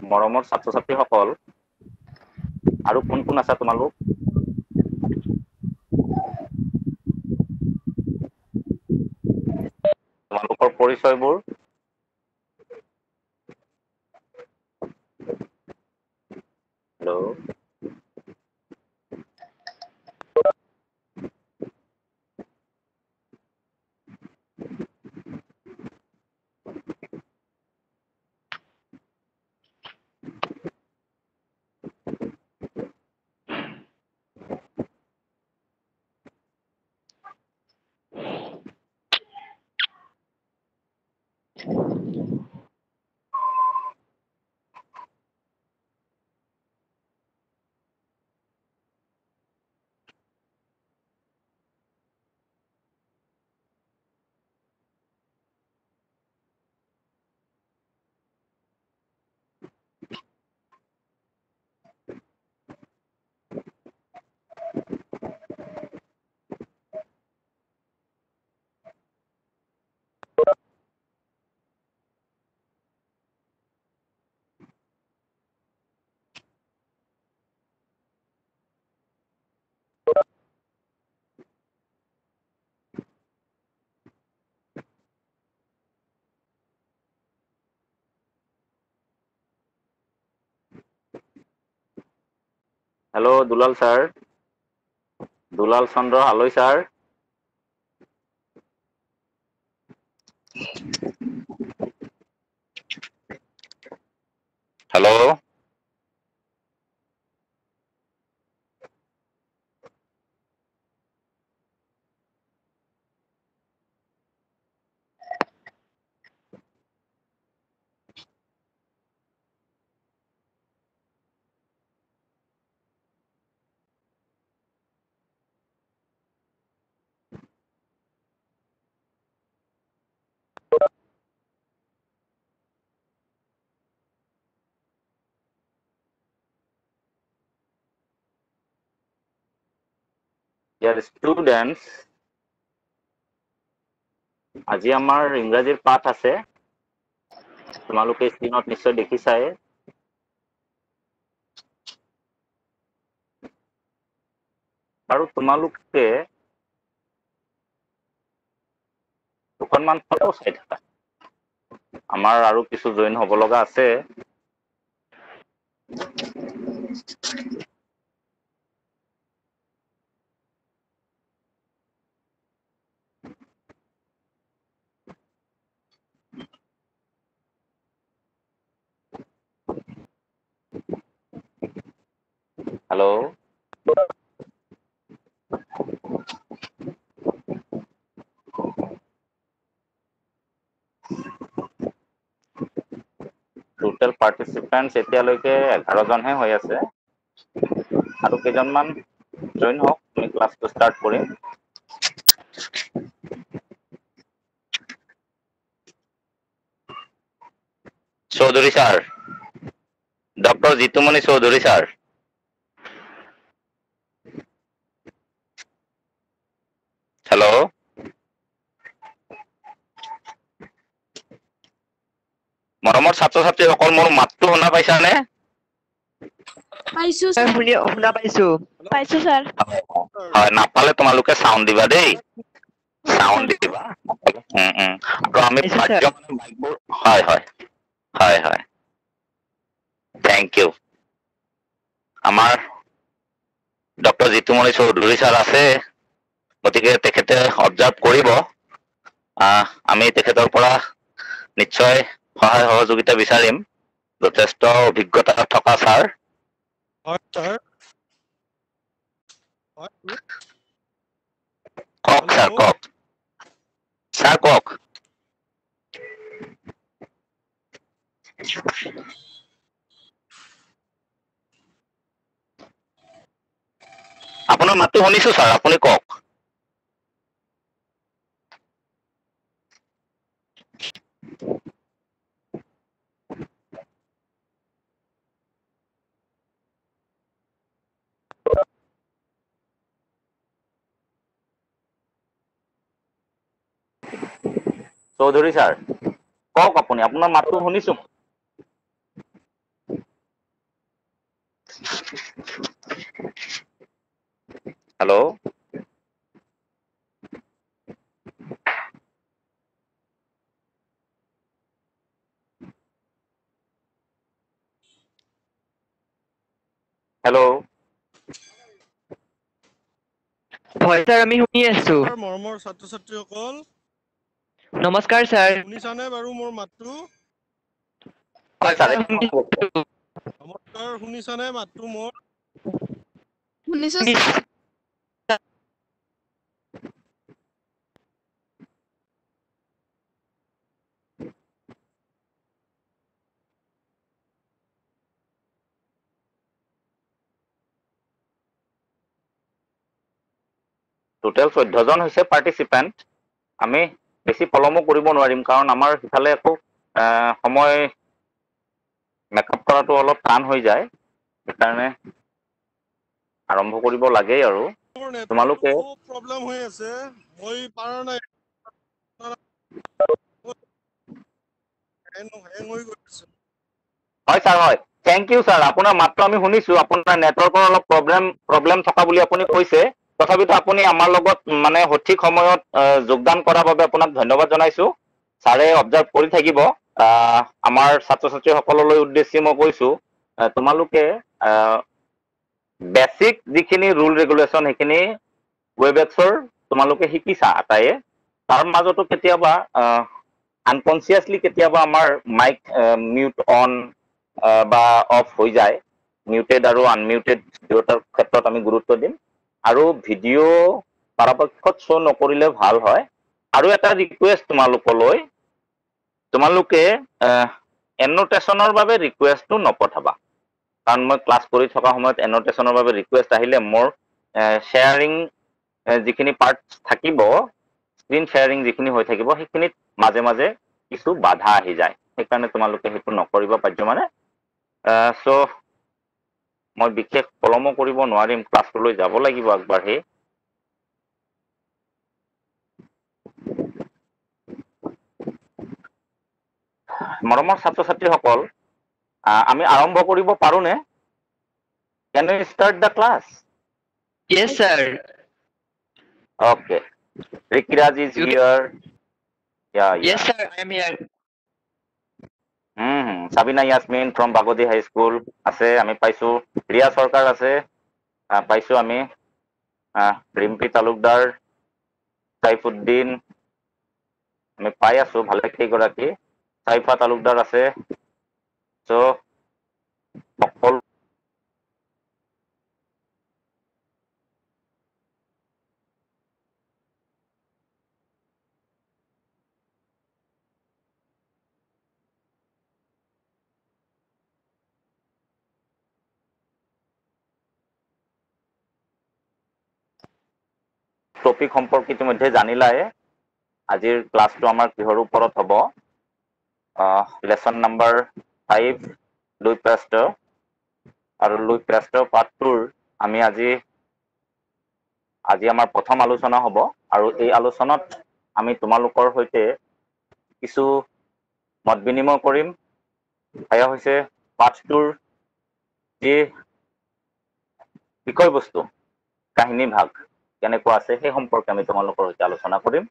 মৰমৰ ছাত্ৰ ছাত্ৰীসকল আৰু কোন কোন আছা তোমালোক? তোমালোকৰ পৰিচয়বোৰ? Hello'. Hello' Dulal sir, Dulal Chandra Haloi sir. Hello'. Dear students, আজি আমাৰ ইংৰাজীৰ পাঠ আছে। তোমালোকে স্ক্ৰীনত নিশ্চয় দেখিছাই। আৰু তোমালোকে দুখনমান ফটো চাই থাকা। আমাৰ আৰু কিছু জইন হ'ব লগা আছে। হেল্ল'। টোটেল পাৰ্টিচিপেণ্টছ এতিয়ালৈকে 11 জনহে হৈ আছে। আৰু কেইজনমান জইন হওক, আমি ক্লাছটো ষ্টাৰ্ট কৰিম। Chowdhury sir, doctor Jitumoni Chowdhury sir. Hello'. মৰমৰ ছাত্ৰ ছাত্ৰীসকল, মোৰ মাতটো শুনা পাইছানে? পাইছো ছাৰ। শুনা পাইছো। পাইছো ছাৰ। হয়, নাপালে তোমালোকে চাউণ্ড দিবা দেই। হ'ব চাউণ্ড ছাৰ। দিবা। আৰু আমি পাইছো ছাৰ। হয় হয় হয় হয়, থেংক ইউ। আমাৰ ডক্টৰ জিতুমণি চৌধুৰী ছাৰ আছে, গতিকে তেখেতে অবজাৰ্ভ কৰিব। আমি তেখেতৰ পৰা নিশ্চয় সহায় সহযোগিতা বিচাৰিম। যথেষ্ট অভিজ্ঞতা থকা ছাৰ। কওক ছাৰ, কওক ছাৰ, কওক। আপোনাৰ মাতটো শুনিছো ছাৰ, আপুনি কওক। চৌধুৰী ছাৰ, কওক আপুনি, আপোনাৰ মাতটো শুনিছো। हेलो हेलो হয় স্যাৰ আমি শুনি আছো মৰমৰ ছাত্ৰ ছাত্ৰীসকল নমস্কাৰ স্যাৰ শুনিছানে বাৰু মোৰ মাতটো হয় ছাৰ নমস্কাৰ শুনিছানে মাতটো মোৰ শুনিছো টোটেল 14 জন হৈছে পাৰ্টিচিপেণ্ট আমি বেছি পলমো কৰিব নোৱাৰিম কাৰণ আমাৰ সিফালে আকৌ সময় মেকআপ কৰাটো অলপ টান হৈ যায় সেইকাৰণে আৰম্ভ কৰিব লাগেই আৰু মোৰ নেটৱৰ্কটো তোমালোকে খুব প্ৰব্লেম হৈ আছে মই পাৰা নাই হেং হৈ গৈছে হয় ছাৰ হয় থেংক ইউ ছাৰ আপোনাৰ মাতটো আমি শুনিছো আপোনাৰ নেটৱৰ্কৰ অলপ প্ৰব্লেম থকা বুলি আপুনি কৈছে তথাপিতো আপুনি আমাৰ লগত মানে সঠিক সময়ত যোগদান কৰাৰ বাবে আপোনাক ধন্যবাদ জনাইছো ছাৰে অবজাৰ্ভ কৰি থাকিব আমাৰ ছাত্ৰ ছাত্ৰীসকললৈ উদ্দেশ্যি মই কৈছো তোমালোকে বেছিক যিখিনি ৰুল ৰেগুলেশ্যন সেইখিনি ৱেবএক্সৰ তোমালোকে শিকিছা আটাইয়ে তাৰ মাজতো কেতিয়াবা আনকনচিয়াছলি কেতিয়াবা আমাৰ মাইক মিউট অন বা অফ হৈ যায় মিউটেড আৰু আনমিউটেড দুয়োটাৰ ক্ষেত্ৰত আমি গুৰুত্ব দিম আৰু ভিডিঅ' পৰাপক্ষত শ্ব' নকৰিলে ভাল হয় আৰু এটা ৰিকুৱেষ্ট তোমালোকলৈ তোমালোকে এন'টেশ্যনৰ বাবে ৰিকুৱেষ্টটো নপঠাবা কাৰণ মই ক্লাছ কৰি থকা সময়ত এন'টেশ্যনৰ বাবে ৰিকুৱেষ্ট আহিলে মোৰ শ্বেয়াৰিং যিখিনি পাৰ্ট থাকিব স্ক্ৰীন শ্বেয়াৰিং যিখিনি হৈ থাকিব সেইখিনিত মাজে মাজে কিছু বাধা আহি যায় সেইকাৰণে তোমালোকে সেইটো নকৰিব পাৰ্য মানে চ' মই বিশেষ পলমো কৰিব নোৱাৰিম ক্লাছটোলৈ যাব লাগিব আগবাঢ়ি মৰমৰ ছাত্ৰ ছাত্ৰীসকল আমি আৰম্ভ কৰিব পাৰোনে can you start the class yes sir okay Rikraj is You here yes sir I am here Sabina Yasmin from Bagodi High School আছে আমি পাইছো ৰিয়া সৰকাৰ আছে পাইছো আমি ৰিম্পি তালুকদাৰ সাইফুদ্দিন আমি পাই আছো ভালে কেইগৰাকী সাইফা তালুকদাৰ আছে চ' সকলো টপিক সম্পৰ্কে ইতিমধ্যে জানিলাই আজিৰ ক্লাছটো আমাৰ কিহৰ ওপৰত হ'ব লেসন নাম্বাৰ 5 লুই পেষ্টৰ আৰু লুই পেষ্টৰ পাৰ্ট 2 আমি আজি আমাৰ প্ৰথম আলোচনা হ'ব আৰু এই আলোচনাত আমি তোমালোকৰ সৈতে কিছু মত বিনিময় কৰিম এয়া হৈছে পাৰ্ট 2ৰ যি বিষয়বস্তু কাহিনী ভাগ কেনেকুৱা আছে সেই সম্পৰ্কে আমি তোমালোকৰ সৈতে আলোচনা কৰিম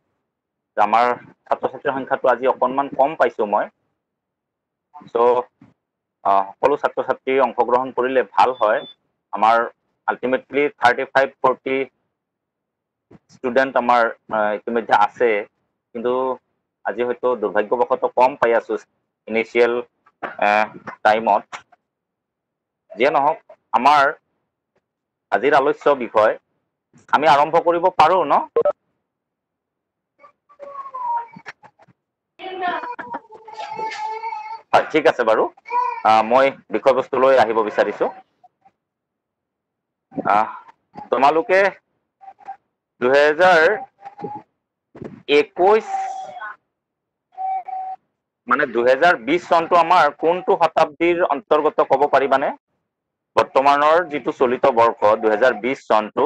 আমাৰ ছাত্ৰ ছাত্ৰীৰ সংখ্যাটো আজি অকণমান কম পাইছো মই চ' সকলো ছাত্ৰ ছাত্ৰী অংশগ্ৰহণ কৰিলে ভাল হয় আমাৰ আল্টিমেটলি 35-40 ষ্টুডেণ্ট আমাৰ ইতিমধ্যে আছে কিন্তু আজি হয়তো দুৰ্ভাগ্যবশতঃ কম পাই আছো ইনিচিয়েল টাইমত যিয়ে নহওক আমাৰ আজিৰ আলোচ্য বিষয় আমি আৰম্ভ কৰিব পাৰো ন হয় ঠিক আছে বাৰু মই বিষয়বস্তুলৈ আহিব বিচাৰিছো তোমালোকে 2021 মানে 2020 চনটো আমাৰ কোনটো শতাব্দীৰ অন্তৰ্গত ক'ব পাৰিবানে বৰ্তমানৰ যিটো চলিত বৰ্ষ 2020 চনটো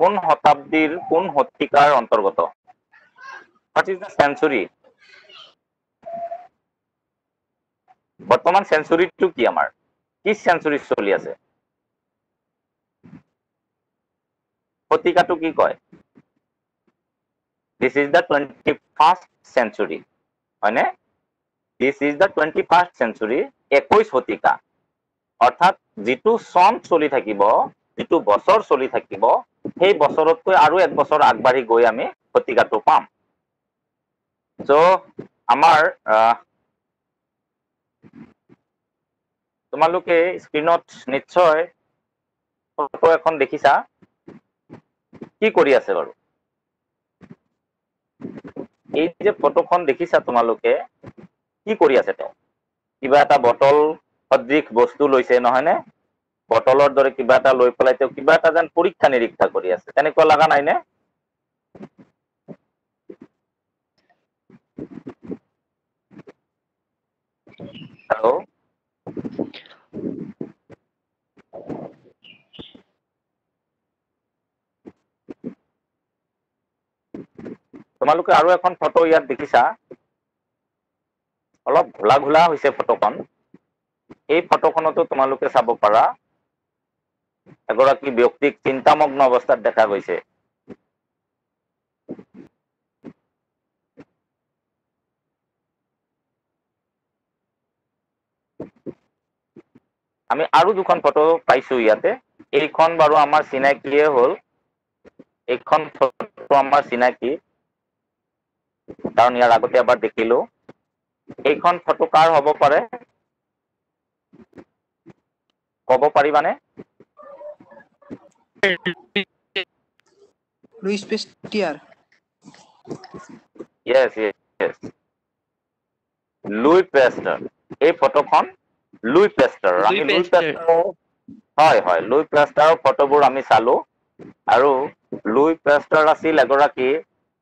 কোন শতাব্দীৰ কোন শতিকাৰ অন্তৰ্গত What is the century বৰ্তমান সেঞ্চুৰীটো কি আমাৰ কি সেঞ্চুৰী চলি আছে শতিকাটো কি কয় this is the 21st century হয়নে this is the 21st century 21 শতিকা অৰ্থাৎ যিটো সন চলি থাকিব যিটো বছৰ চলি থাকিব সেই বছৰতকৈ আৰু এক বছৰ আগবাঢ়ি গৈ আমি শতিকাটো পাম সো আমাৰ তোমালোকে স্ক্ৰিনত নিশ্চয় ফটো এখন দেখিছা কি কৰি আছে বাৰু এই যে ফটোখন দেখিছা তোমালোকে কি কৰি আছে তেওঁ কিবা এটা বটল সদৃশ বস্তু লৈছে নহয় নে বটলৰ দৰে কিবা এটা লৈ পেলাই তেওঁ কিবা এটা যেন পৰীক্ষা নিৰীক্ষা কৰি আছে তেনেকুৱা লাগা নাই নে হেল্ল' তোমালোকে আৰু এখন ফটো ইয়াত দেখিছা অলপ ঘোলা ঘোলা হৈছে ফটোখন এই ফটোখনতো তোমালোকে চাব পাৰা এগৰাকী ব্যক্তিক চিন্তামগ্ন অৱস্থাত দেখা গৈছে আমি আৰু দুখন ফটো পাইছো ইয়াতে এইখন বাৰু আমাৰ চিনাকিয়ে হ'ল এইখন ফটো আমাৰ চিনাকি কাৰণ ইয়াৰ আগতে এবাৰ দেখিলো এইখন ফটো কাৰ হ'ব পাৰে ক'ব পাৰিবানে লুইস পেস্টিয়াৰ yes লুই পেস্টাৰ এই ফটোখন লুই পেস্টাৰ আমি লুই পেস্টাৰ হয় হয় লুই পেস্টাৰৰ ফটোবোৰ আমি চালো আৰু লুই পেস্টাৰ আছিল এগৰাকী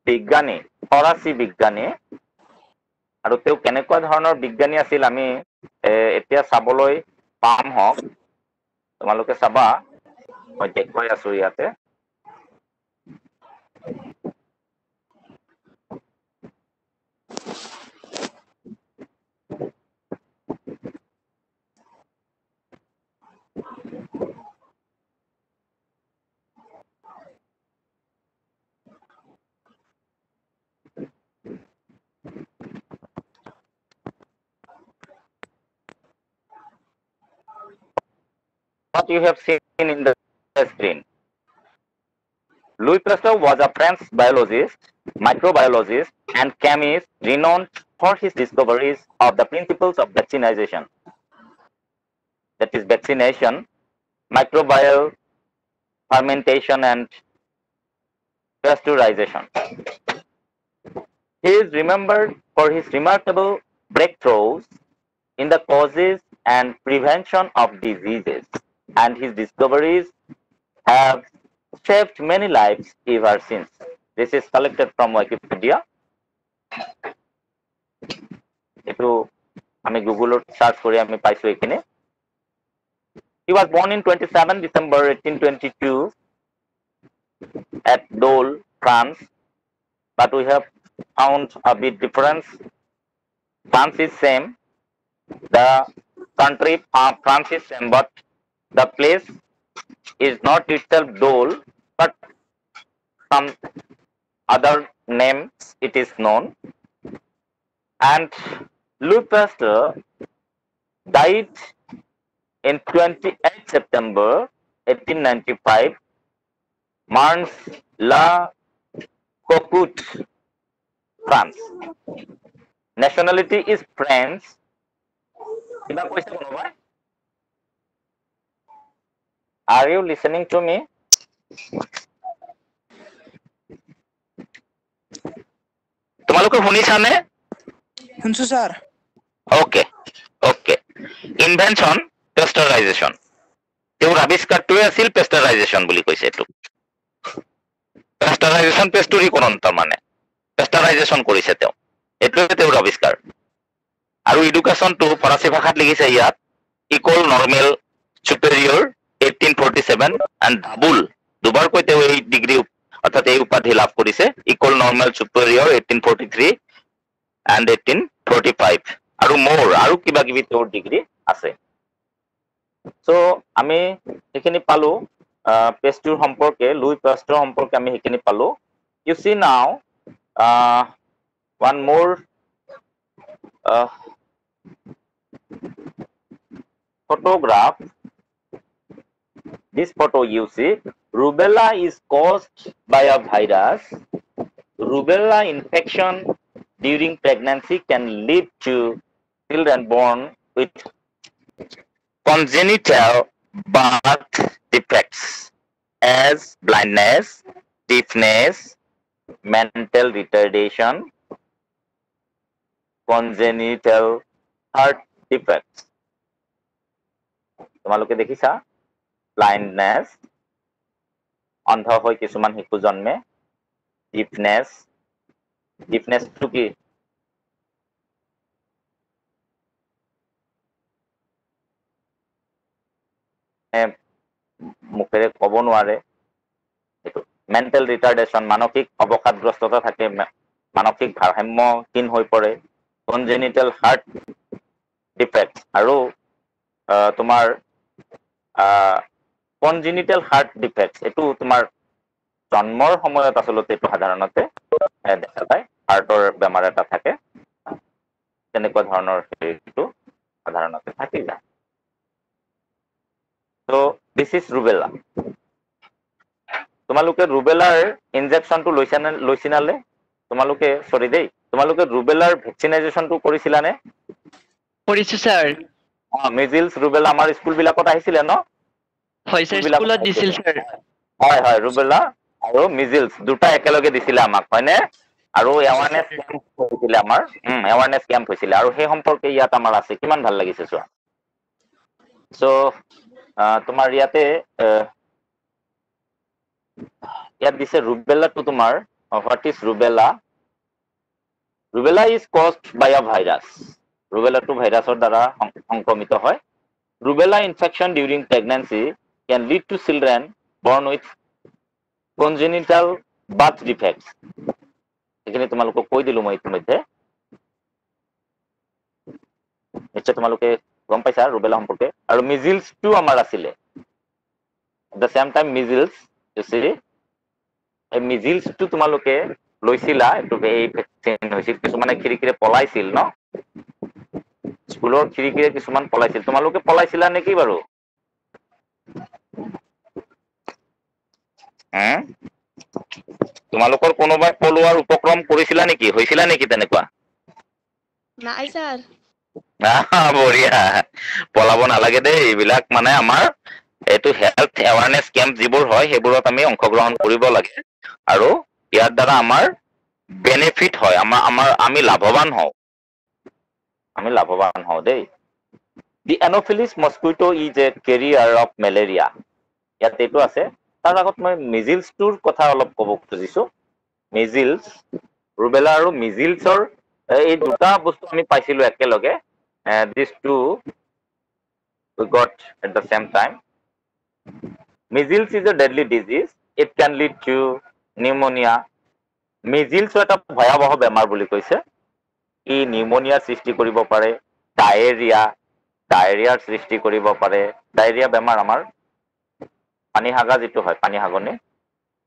বিজ্ঞানী ফৰাচী বিজ্ঞানী আৰু তেওঁ কেনেকুৱা ধৰণৰ বিজ্ঞানী আছিল আমি এতিয়া চাবলৈ পাম হওক তোমালোকে চাবা মই দেখুৱাই আছো ইয়াতে what you have seen in the screen. Louis Pasteur was a French biologist, microbiologist, and chemist renowned for his discoveries of the principles of vaccination. That is vaccination, microbial fermentation, and pasteurization. He is remembered for his remarkable breakthroughs in the causes and prevention of diseases, and his discoveries have saved many lives ever since. This is collected from Wikipedia. Etu ami Google search kori ami paisu ekhine. He was born in 27 December 1822 at Dole, France, but we have found a bit difference. France is same. The country France is same, but the place is not itself Dole, but some other names it is known. And Louis Pasteur died in 28 September 1895, Marnes-la-Cocotte, France. Nationality is French. Are you listening to me? তোমালোকে শুনিছানে? শুনছো sir okay okay invention পেস্টাৰাইজেশ্যন তেওঁৰ আৱিষ্কাৰটোৱে আছিল পেস্টাৰাইজেশ্যন বুলি কৈছে এইটো পেস্টাৰাইজেশ্যন পেস্টুৰীকৰণ তাৰমানে পেস্টাৰাইজেশ্যন কৰিছে তেওঁ এইটোৱে তেওঁৰ আৱিষ্কাৰ আৰু এডুকেশ্যনটো ফৰাচী ভাষাত লিখিছে ইয়াত equal normal superior 1847 and double দুবাৰকৈ তেওঁ এই ডিগ্ৰী অৰ্থাৎ এই উপাধি লাভ কৰিছে ইকুৱেল নৰ্মেল superior 1843 and 1845 আৰু মোৰ আৰু কিবা কিবি তেওঁৰ ডিগ্ৰী আছে সো আমি এখিনি পালো পেষ্টৰ সম্পৰ্কে লুই পেষ্টৰ সম্পৰ্কে আমি সেইখিনি পালো you see now one more photograph. This photo you see, rubella is caused by a virus. Rubella infection during pregnancy can lead to children born with congenital birth defects as blindness, deafness, mental retardation, congenital heart defects. তোমালোকে দেখিছা blindness অন্ধ হৈ কিছুমান শিশু জন্মে ডিফনেছটো কি মুখেৰে ক'ব নোৱাৰে এইটো মেণ্টেল ৰিটাৰ্ডেশ্যন মানসিক অৱসাদগ্ৰস্ততা থাকে মানসিক ভাৰসাম্যহীন হৈ পৰে কনজেনিটেল হাৰ্ট ডিফেক্ট আৰু তোমাৰ কনজেনিটেল হাৰ্ট ডিফেক্ট এইটো তোমাৰ জন্মৰ সময়ত আচলতে এইটো সাধাৰণতে দেখা যায় হাৰ্টৰ বেমাৰ এটা থাকে তেনেকুৱা ধৰণৰ হেৰিটো সাধাৰণতে থাকি যায় so this is rubella তোমালোকে ৰুবেলাৰ ইনজেকচনটো লৈছিনালে তোমালোকে সৰি দেই তোমালোকে ৰুবেলাৰ ভেকচিনাইজেশনটো কৰিছিলানে কৰিছো স্যাৰ মেজিলছ ৰুবেলা আমাৰ স্কুল বিলাকত আহিছিলে ন হয় স্যাৰ স্কুলত দিছিল স্যাৰ হয় হয় ৰুবেলা আৰু মিজিলছ দুটা একেলগে দিছিলে আমাক হয়নে আৰু এৱাৰনেছ কেম্প হৈছিলে আমাৰ এৱাৰনেছ কেম্প হৈছিলে আৰু সেই সম্পৰ্কে ইয়াত আমাৰ আছে কিমান ভাল লাগিছে চোৱা সো তোমাৰ ইয়াতে ইয়াত দিছে ৰুবেলাটো তোমাৰ what is rubella rubella is caused by a virus ৰুবেলাটো ভাইৰাছৰ দ্বাৰা সংক্ৰমিত হয় rubella infection during pregnancy can lead to children born with congenital birth defects এইখিনি তোমালোকক কৈ দিলো মই ইতিমধ্যে নিশ্চয় তোমালোকে গম পাইছা ৰুবেলা সম্পৰ্কে আৰু মিজিলছটো আমাৰ আছিলে the same time measles you see এই মিজিলছটো তোমালোকে লৈছিলা এইটো এই ভেকচিন হৈছিল কিছুমানে খিৰিকিৰে পলাইছিল ন স্কুলৰ খিৰিকিৰে কিছুমান পলাইছিল তোমালোকে পলাইছিলা নেকি বাৰু তোমালোকৰ কোনোবাই পলোৱাৰ উপক্ৰম কৰিছিলা নেকি হৈছিলা নেকি তেনেকুৱা নাই স্যাৰ বঢ়িয়া পলাব নালাগে দেই এইবিলাক মানে আমাৰ এইটো হেল্থ এৱাৰনেছ কেম্প যিবোৰ হয় সেইবোৰত আমি অংশগ্ৰহণ কৰিব লাগে আৰু ইয়াৰ দ্বাৰা আমাৰ বেনিফিট হয় আমি লাভৱান হওঁ দেই the anopheles mosquito is a carrier of malaria ইয়াত এইটো আছে তাৰ আগত মই মিজিলছটোৰ কথা অলপ ক'ব খুজিছো মিজিলছ ৰুবেলা আৰু মিজিলছৰ এই দুটা বস্তু আমি পাইছিলো একেলগে দিছ two we got at the same time measles is a deadly disease it can lead to pneumonia measles এটা ভয়াবহ বেমাৰ বুলি কৈছে ই নিউমোনিয়াৰ সৃষ্টি কৰিব পাৰে ডায়েৰিয়াৰ সৃষ্টি কৰিব পাৰে ডায়েৰিয়া বেমাৰ আমাৰ পানী হাগা যিটো হয় পানী হাগনি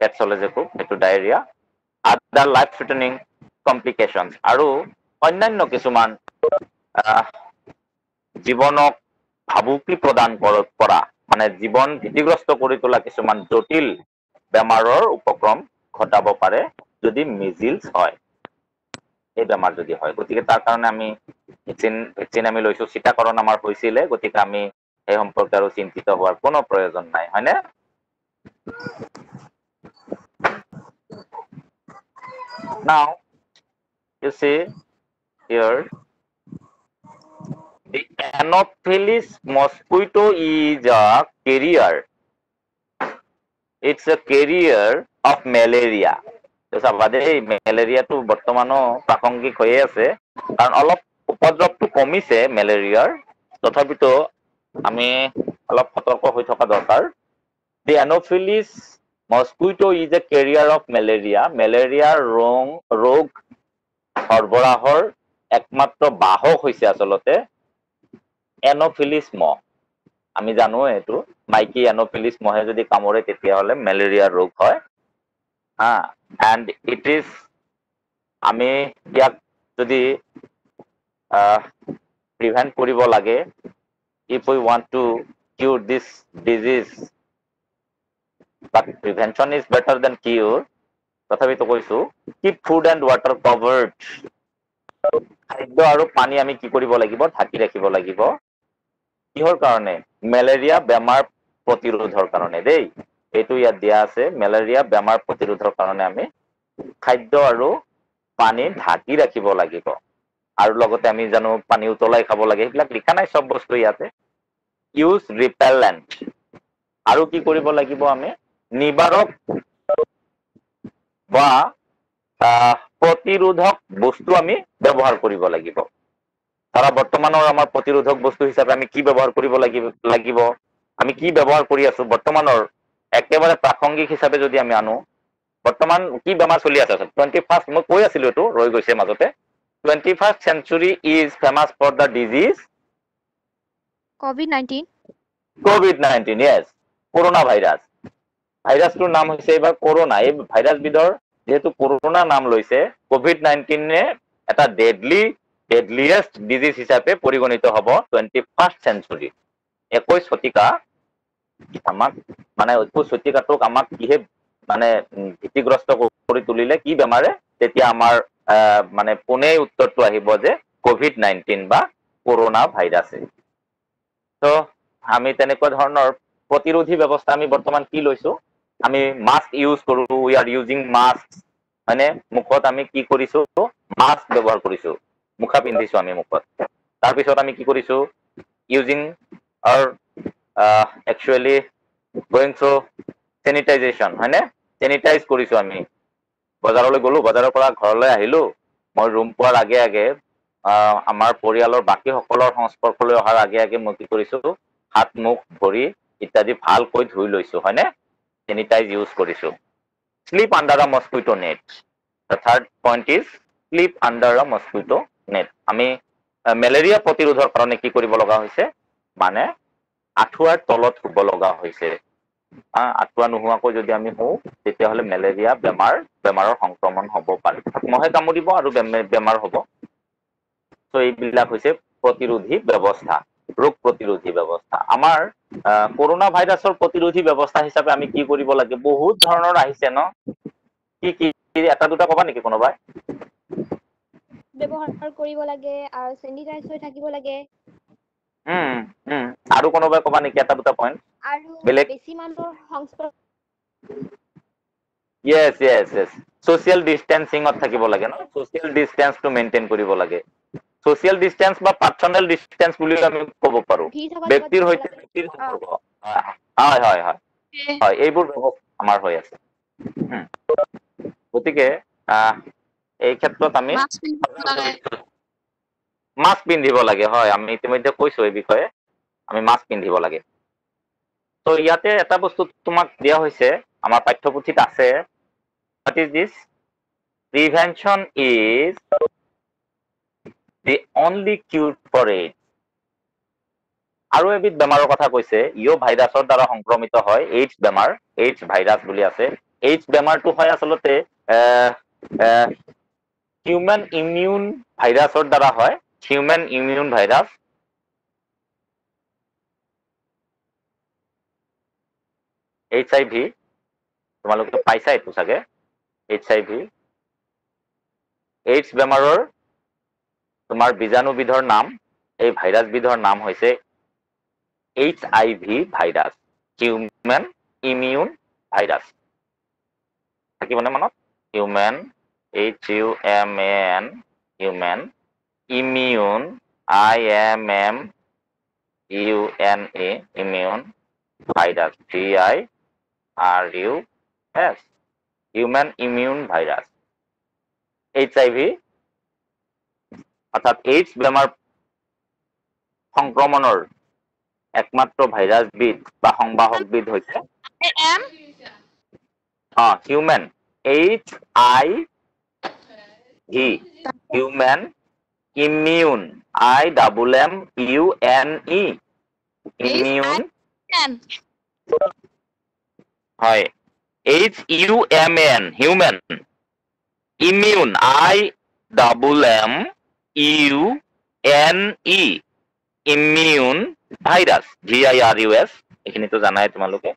পেট চলে যে খুব সেইটো ডায়েৰিয়া আদাৰ লাইফ থ্ৰেটেনিং কমপ্লিকেশনছ আৰু অন্যান্য কিছুমান জীৱনক ভাবুকি প্ৰদান কৰা মানে জীৱন ভীতিগ্ৰস্ত কৰি তোলা কিছুমান জটিল বেমাৰৰ উপক্ৰম ঘটাব পাৰে যদি মিজিলছ হয় এই বেমাৰ যদি হয় গতিকে তাৰ কাৰণে আমি ভেকচিন আমি লৈছো চিটাকৰণ আমাৰ হৈছিলে গতিকে আমি এই সম্পৰ্কে আৰু চিন্তিত হোৱাৰ কোনো প্ৰয়োজন নাই হয়নে now you see here the Anopheles mosquito is a carrier. It's a carrier of malaria. এই মেলেৰিয়াটো বৰ্তমানো প্ৰাসংগিক হৈয়ে আছে কাৰণ অলপ উপদ্ৰৱটো কমিছে মেলেৰিয়াৰ তথাপিতো আমি অলপ সতৰ্ক হৈ থকা দৰকাৰ The Anopheles mosquito is a carrier of malaria. মেলেৰিয়াৰ ৰোগ সৰবৰাহৰ একমাত্ৰ বাহক হৈছে আচলতে এনফিলিছ মহ আমি জানো এইটো মাইকী এন'ফিলিছ মহে যদি কামোৰে তেতিয়াহ'লে মেলেৰিয়া ৰোগ হয় এণ্ড ইট ইজ আমি ইয়াক যদি প্ৰিভেণ্ট কৰিব লাগে if we want to cure this disease but prevention is better than cure তথাপিতো কৈছো keep food and water covered খাদ্য আৰু পানী আমি কি কৰিব লাগিব ঢাকি ৰাখিব লাগিব কিহৰ কাৰণে মেলেৰিয়া বেমাৰ প্ৰতিৰোধৰ কাৰণে দেই এইটো ইয়াত দিয়া আছে মেলেৰিয়া বেমাৰ প্ৰতিৰোধৰ কাৰণে আমি খাদ্য আৰু পানী ঢাকি ৰাখিব লাগিব আৰু লগতে আমি জানো পানী উতলাই খাব লাগে এইবিলাক লিখা নাই সব বস্তু ইয়াতে ইউজ ৰিপেলেণ্ট আৰু কি কৰিব লাগিব আমি নিবাৰক বা প্ৰতিৰোধক বস্তু আমি ব্যৱহাৰ কৰিব লাগিব ধৰা বৰ্তমানৰ আমাৰ প্ৰতিৰোধক বস্তু হিচাপে আমি কি ব্যৱহাৰ কৰিব লাগিব আমি কি ব্যৱহাৰ কৰি আছো বৰ্তমানৰ একেবাৰে প্ৰাসংগিক হিচাপে যদি আমি আনো বৰ্তমান কি বেমাৰ চলি আছে 21st মই কৈ আছিলো এইটো ৰৈ গৈছে মাজতে 21st century is famous for the disease COVID-19 yes corona virus ভাইৰাছটোৰ নাম হৈছে এবাৰ কৰোনা এই ভাইৰাছবিধৰ যেহেতু কৰোনা নাম লৈছে COVID-19 এটা ডেডলিয়েষ্ট ডিজিজ হিচাপে পৰিগণিত হ'ব 21st century 21 শতিকা আমাক মানে 21 শতিকাটোক আমাক কিহে মানে ভীতিগ্ৰস্ত কৰি তুলিলে কি বেমাৰে তেতিয়া আমাৰ মানে পুনে উত্তৰটো আহিব যে COVID-19 বা কৰোনা ভাইৰাছে তো আমি তেনেকুৱা ধৰণৰ প্ৰতিৰোধী ব্যৱস্থা আমি বৰ্তমান কি লৈছো আমি মাস্ক ইউজ কৰো উই আৰ ইউজিং মাস্ক মানে মুখত আমি কি কৰিছো মাস্ক ব্যৱহাৰ কৰিছো মুখা পিন্ধিছো আমি মুখত তাৰ পিছত আমি কি কৰিছো ইউজিং অৰ একচুয়ালি গোইং থ্ৰু স্যানিটাইজেশন হয়নে স্যানিটাইজ কৰিছো আমি বজাৰলৈ গলো বজাৰৰ পৰা ঘৰলৈ আহিলো মই ৰুম পোৱাৰ আগে আগে আমাৰ পৰিয়ালৰ বাকি সকলৰ সংস্পৰ্শলৈ অহাৰ আগে আগে মই কি কৰিছো হাত মুখ ভৰি ইত্যাদি ভালকৈ ধুই লৈছো হয়নে স্যানিটাইজ ইউজ কৰিছো sleep under a mosquito net the third point is sleep under a mosquito net আমি মেলেৰিয়া প্ৰতিৰোধৰ কাৰণে কি কৰিব লগা হৈছে মানে আঠুৱাৰ তলত শুব লগা হৈছে আঠুৱা নোহোৱাকৈ যদি আমি হওঁ তেতিয়াহ'লে মেলেৰিয়া বেমাৰৰ সংক্ৰমণ হ'ব পাৰে মহে কামুৰিব আৰু বেমাৰ হ'ব তো এইবিলাক হৈছে প্ৰতিৰোধী ব্যৱস্থা ৰোগ প্ৰতিৰোধী ব্যৱস্থা আমাৰ কৰোনা ভাইৰাছৰ প্ৰতিৰোধী ব্যৱস্থা হিচাপে আমি কি কৰিব লাগে বহুত ধৰণৰ আহিছে ন কি এটা দুটা কবা নেকি কোনোবাই ব্যৱহাৰ কৰিব লাগে আৰু স্যানিটাইজ হৈ থাকিব লাগে আৰু কোনোবাই কবা নেকি এটা দুটা পইণ্ট আৰু বেলেগ বেছি মানুহৰ সংস্পৰ্শ yes social distancingত থাকিব লাগে ন social distance টো মেইনটেইন কৰিব লাগে social distance বা personal distance বুলি আমি ক'ব পাৰো ব্যক্তিৰ সৈতে ব্যক্তিৰ সম্পৰ্ক হয় এইবোৰ আমাৰ হৈ আছে গতিকে এই ক্ষেত্ৰত আমি মাস্ক পিন্ধিব লাগে হয় আমি ইতিমধ্যে কৈছো এই বিষয়ে আমি মাস্ক পিন্ধিব লাগে তো ইয়াতে এটা বস্তু তোমাক দিয়া হৈছে আমাৰ পাঠ্যপুথিত আছে what is this prevention is the only cure for it আৰু এবিধ বেমাৰৰ কথা কৈছে ইও ভাইৰাছৰ দ্বাৰা সংক্ৰমিত হয় এইডছ বেমাৰ এইডছ ভাইৰাছ বুলি আছে এইডছ বেমাৰটো হয় আচলতে হিউম্যান ইমিউন ভাইৰাছৰ দ্বাৰা হয় হিউম্যান ইমিউন ভাইৰাছ HIV তোমালোকে পাইছা এইটো চাগে HIV এইডছ বেমাৰৰ তোমাৰ বীজাণুবিধৰ নাম এই ভাইৰাছবিধৰ নাম হৈছে HIV virus human immune virus থাকিবনে মনত human HUMAN human immune IMMUNA immune virus VIRUS human immune virus HIV অৰ্থাৎ এইডছ বেমাৰ সংক্ৰমণৰ একমাত্ৰ ভাইৰাছবিধ বা সংবাহকবিধ হৈছে human HIV human immune IMMUNE immune হয় HUMAN human immune IMMUNE immune virus VIRUS এইখিনিতো জানাই তোমালোকে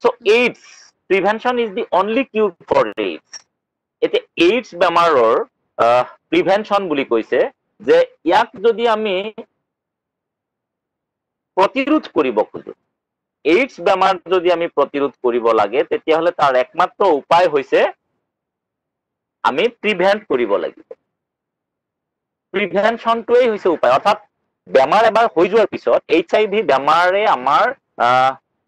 so AIDS prevention is the only cure for AIDS এতে AIDS বেমাৰৰ প্ৰিভেনশন বুলি কৈছে যে ইয়াক যদি আমি প্ৰতিৰোধ কৰিব খোজো AIDS বেমাৰ যদি আমি প্ৰতিৰোধ কৰিব লাগে তেতিয়াহলে তাৰ একমাত্ৰ উপায় হৈছে আমি প্ৰিভেন্ট কৰিব লাগিব প্ৰিভেনশনটোই হৈছে উপায় অৰ্থাৎ বেমাৰ এবাৰ হৈ যোৱাৰ পিছত HIV বেমাৰে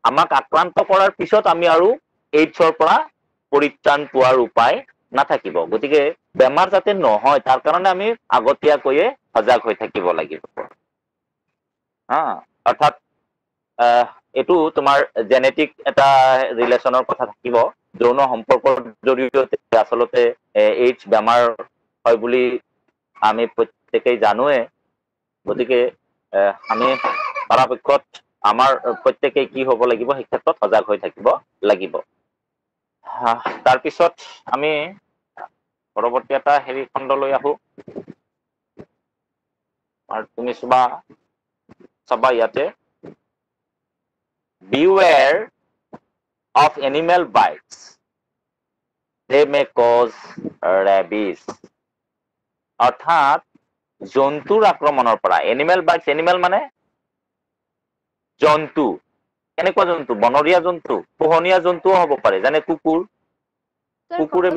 আমাক আক্ৰান্ত কৰাৰ পিছত আমি আৰু AIDS-ৰ পৰা পৰিত্ৰাণ পোৱাৰ উপায় নাথাকিব গতিকে বেমাৰ যাতে নহয় তাৰ কাৰণে আমি আগতীয়াকৈয়ে সজাগ হৈ থাকিব লাগিব অৰ্থাৎ এটো তোমাৰ জেনেটিক এটা ৰিলেচনৰ কথা থাকিব যৌন সম্পৰ্কৰ জৰিয়তে আসলতে AIDS বেমাৰ হয় বুলি আমি প্ৰত্যেকেই জানোৱে গতিকে আমি পৰাপক্ষত আমাৰ প্ৰত্যেকেই কি হ'ব লাগিব এই ক্ষেত্ৰত সজাগ হৈ থাকিব লাগিব তাৰ পিছত আমি পৰৱৰ্তী এটা হেৰি খণ্ডলৈ আহো আৰু তুমি সবা ইয়াতে beware of animal bites they may cause rabies অৰ্থাৎ জন্তুৰ আক্ৰমণৰ পৰা এনিমেল বাইটস এনিমেল মানে জন্তু কেনেকুৱা জন্তু বনৰীয়া জন্তু পোহনীয়া জন্তুও হ'ব পাৰে যেনে কুকুৰ কুকুৰে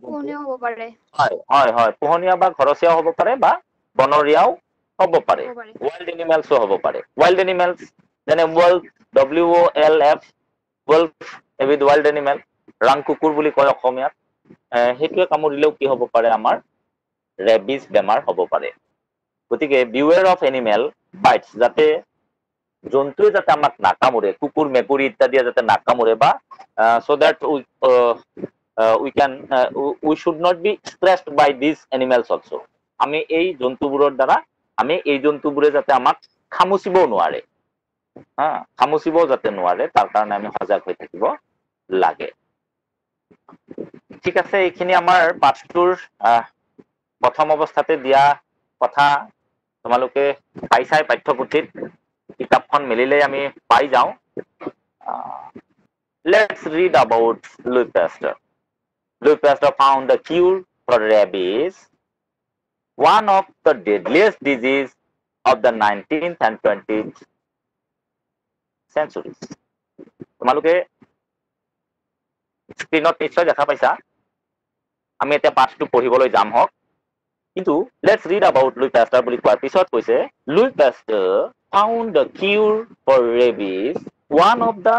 পোহনীয়া হ'ব পাৰে হয় হয় পোহনীয়া বা ঘৰচীয়া হ'ব পাৰে বা বনৰীয়াও হ'ব পাৰে wild animals হ'ব পাৰে wild animals যেনে wolf WOLF wolf এবিধ wild animal ৰাং কুকুৰ বুলি কয় অসমীয়াত হেতুৱে কামুৰিলেও কি হ'ব পাৰে আমাৰ ৰেবিজ বেমাৰ হ'ব পাৰে গতিকে beware of animal bites যাতে জন্তুৱে যাতে আমাক নাকামুৰে কুকুৰ মেকুৰী ইত্যাদি যাতে নাকামুৰে বা so that we should not be stressed by these animals also আমি এই জন্তুবোৰৰ দ্বাৰা আমি এই জন্তুবোৰে যাতে আমাক খামুচিবও নোৱাৰে খামুচিবও যাতে নোৱাৰে তাৰ কাৰণে আমি সজাগ হৈ থাকিব লাগে ঠিক আছে এইখিনি আমাৰ পাঠটোৰ প্ৰথম অৱস্থাতে দিয়া কথা তোমালোকে পাইছাই পাঠ্যপুথিত কিতাপখন মিলিলে আমি পাই যাওঁ let's read about Louis Pasteur Louis Pasteur found the cure for rabies one of the deadliest disease of the 19th and 20th centuries তোমালোকে স্ক্ৰিনত নিশ্চয় দেখা পাইছা আমি এতিয়া পাঠটো পঢ়িবলৈ যাম হক কিন্তু let's read about Louis Pasteur বুলি কোৱাৰ পিছত কৈছে Louis Pasteur found the cure for rabies one of the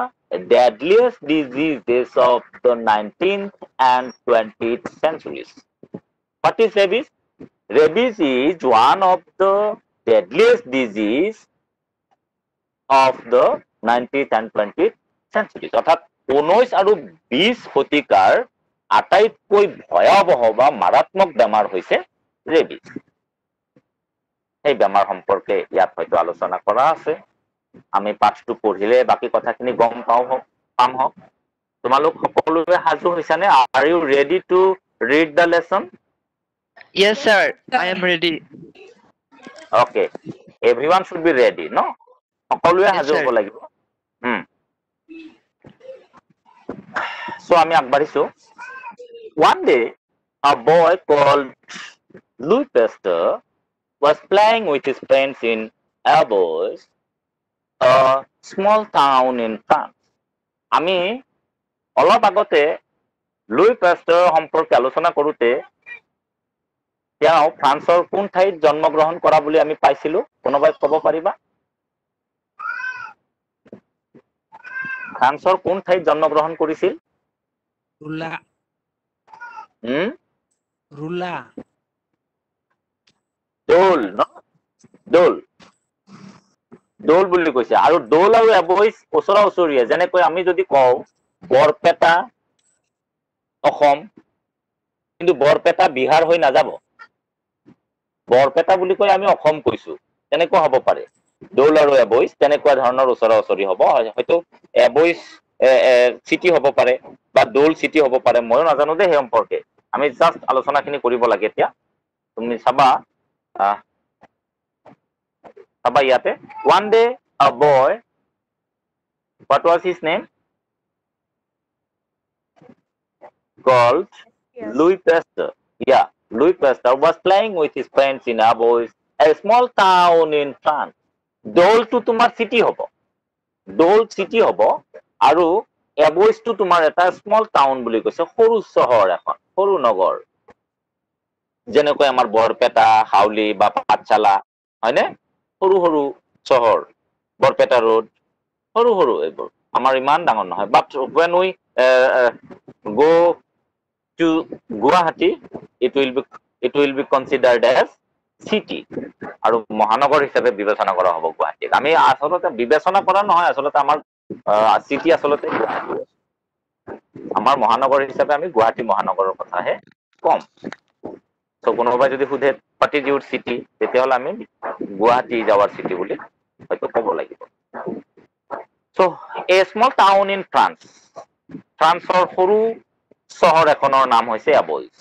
deadliest diseases of the 19th and 20th centuries what is rabies rabies is one of the deadliest disease of the 19th and 20th centuries অৰ্থাৎ 19 আৰু 20 শতিকাৰ আটাইতকৈ ভয়াবহ বা মাৰাত্মক বেমাৰ হৈছে rabies এই বেমাৰ সম্পৰ্কে ইয়াত হয়তো আলোচনা কৰা আছে আমি পাঠটো পঢ়িলে বাকি কথাখিনি গম পাম হক তোমালোক সকলোৱে সাজু হৈছানে are you ready to read the lesson Yes, sir. I am ready. okay everyone should be ready no সকলোৱে সাজু হ'ব লাগিব so আমি আগবাঢ়িছো one day a boy called Louis Pasteur was playing with his friends in Arbres a small town in France আমি অলপ আগতে Louis Pasteur সম্পৰ্কে আলোচনা কৰোতে তেওঁ ফ্ৰান্সৰ কোন ঠাইত জন্মগ্ৰহণ কৰা বুলি আমি পাইছিলো কোনোবাই ক'ব পাৰিবা ফ্ৰান্সৰ কোন ঠাইত জন্মগ্ৰহণ কৰিছিল ৰুলা দোল ন দোল বুলি কৈছে আৰু দোল আৰু এবৈছ ওচৰা ওচৰীয়ে যেনেকৈ আমি যদি কওঁ বৰপেটা অসম কিন্তু বৰপেটা বিহাৰ হৈ নাযাব বৰপেটা বুলি কৈ আমি অসম কৈছো তেনেকুৱা হ'ব পাৰে দৌল আৰু এবৈচ তেনেকুৱা ধৰণৰ ওচৰা ওচৰি হ'ব হয়তো এবৈচ চিটি হ'ব পাৰে বা দৌল চিটি হ'ব পাৰে ময়ো নাজানো দেই সেই সম্পৰ্কে আমি জাষ্ট আলোচনাখিনি কৰিব লাগে এতিয়া তুমি চাবা চাবা ইয়াতে one day a boy what was his name called Yes. Louis Pasteur. Yeah, Louis Pasteur was playing with his friends in Abois, a small town in France. Dole to tumar city hobo. Dole city hobo. Aru Abois to tumar eta small town buli koise horu sohor ekhon, horu nogor. Jeneko amar Borpeta, Hauli ba Patchala, hoine? Horu horu sohor. Borpeta road. Horu horu ebor. Amar iman dangor nohoy. But when we go to Guwahati, it will be considered as city. আৰু মহানগৰ হিচাপে বিবেচনা কৰা হ'ব গুৱাহাটীক আমি আসলতে বিবেচনা কৰা নহয় আসলতে আমাৰ সিটি আসলতে গুৱাহাটী আমাৰ মহানগৰ হিচাপে আমি গুৱাহাটী মহানগৰৰ কথাহে কম তো কোনোবাই যদি সুধে what is your city তেতিয়াহ'লে আমি গুৱাহাটী যাৱাৰ সিটি বুলি হয়তো ক'ব লাগিব so a small town in France ফ্ৰান্সৰ সৰু চহৰ এখনৰ নাম হৈছে Abois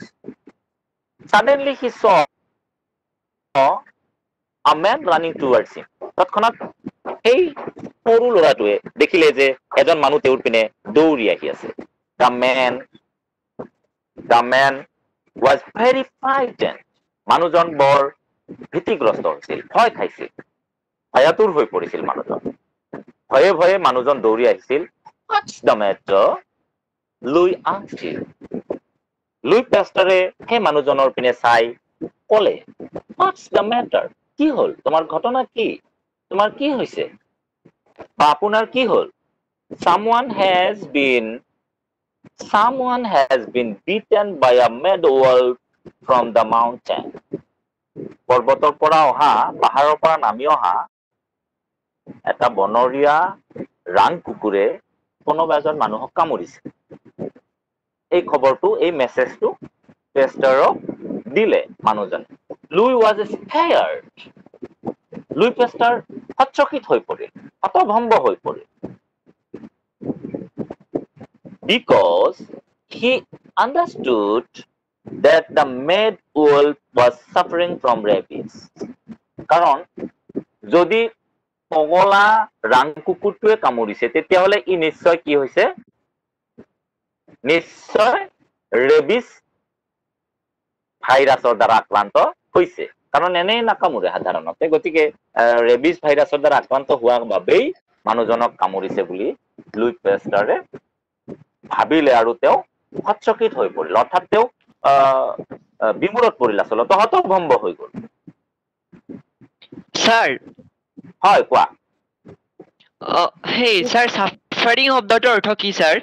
suddenly he saw a man running towards him তৎক্ষণাত এই সৰু ল'ৰাটোৱে দেখিলে যে এজন মানুহ তেওঁৰ পিনে দৌৰি আহি আছে the man was very frightened মানুহজন বৰ ভীতিগ্ৰস্ত হৈছিল ভয় খাইছিল ভয়াতুৰ হৈ পৰিছিল মানুহজন ভয়ে ভয়ে মানুহজন দৌৰি আহিছিল what's the matter Louis asked him Louis Pasteure সেই মানুহজনৰ পিনে চাই ক'লে what's the matter কি হল তোমাৰ ঘটনা কি তোমাৰ কি হৈছে বা আপোনাৰ কি হল someone has been beaten by a mad wolf from the mountain পৰ্বতৰ পৰা অহা পাহাৰৰ পৰা নামি অহা এটা বনৰীয়া ৰাং কুকুৰে কোনোবা এজন মানুহক কামুৰিছে এই খবৰটো এই মেছেজটো পেষ্টাৰক দিলে মানুহজনে Louis was scared Louis Pasteur হতচকিত হৈ পৰিল হতভম্ব হৈ পৰিল because he understood that the mad wolf was suffering from rabies কাৰণ যদি পগলা ৰাং কুকুৰটোৱে কামুৰিছে তেতিয়াহ'লে ই নিশ্চয় কি হৈছে নিশ্চয় ৰেবিছ ভাইৰাছৰ দ্বাৰা আক্ৰান্ত হৈছে কাৰণ এনেই নাকামুৰে সাধাৰণতে গতিকে ৰেবিছ ভাইৰাছৰ দ্বাৰা আক্ৰান্ত হোৱাৰ বাবেই মানুহজনক কামুৰিছে বুলি লুই পেষ্টাৰে ভাবিলে আৰু তেওঁ হতচকিত হৈ পৰিল অৰ্থাৎ তেওঁ বিমূৰত পৰিল আচলতে হতভম্ব হৈ গ'ল Sir, হয় কোৱা hey, sir, suffering শব্দটোৰ অৰ্থ কি sir?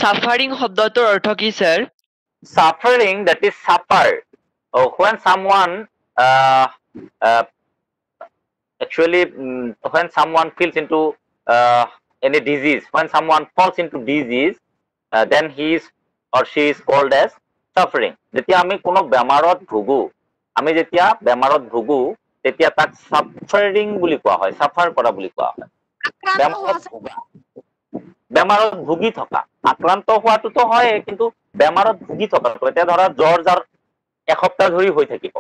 Suffering শব্দটোৰ অৰ্থ কি sir? Suffering, that is suffer. When someone actually when someone feels into any disease, when someone falls into disease, then he is or she is called as suffering. যেতিয়া আমি কোনো বেমাৰত ভুগো আমি যেতিয়া বেমাৰত ভুগো তেতিয়া তাক suffering বুলি কোৱা হয় সাফাৰ কৰা বুলি কোৱা হয় বেমাৰত ভুগি থকা আক্ৰান্ত হোৱাটোতো হয় কিন্তু বেমাৰত ভুগি থকা এতিয়া ধৰা জ্বৰ যাৰ এসপ্তাহ ধৰি হৈ থাকিব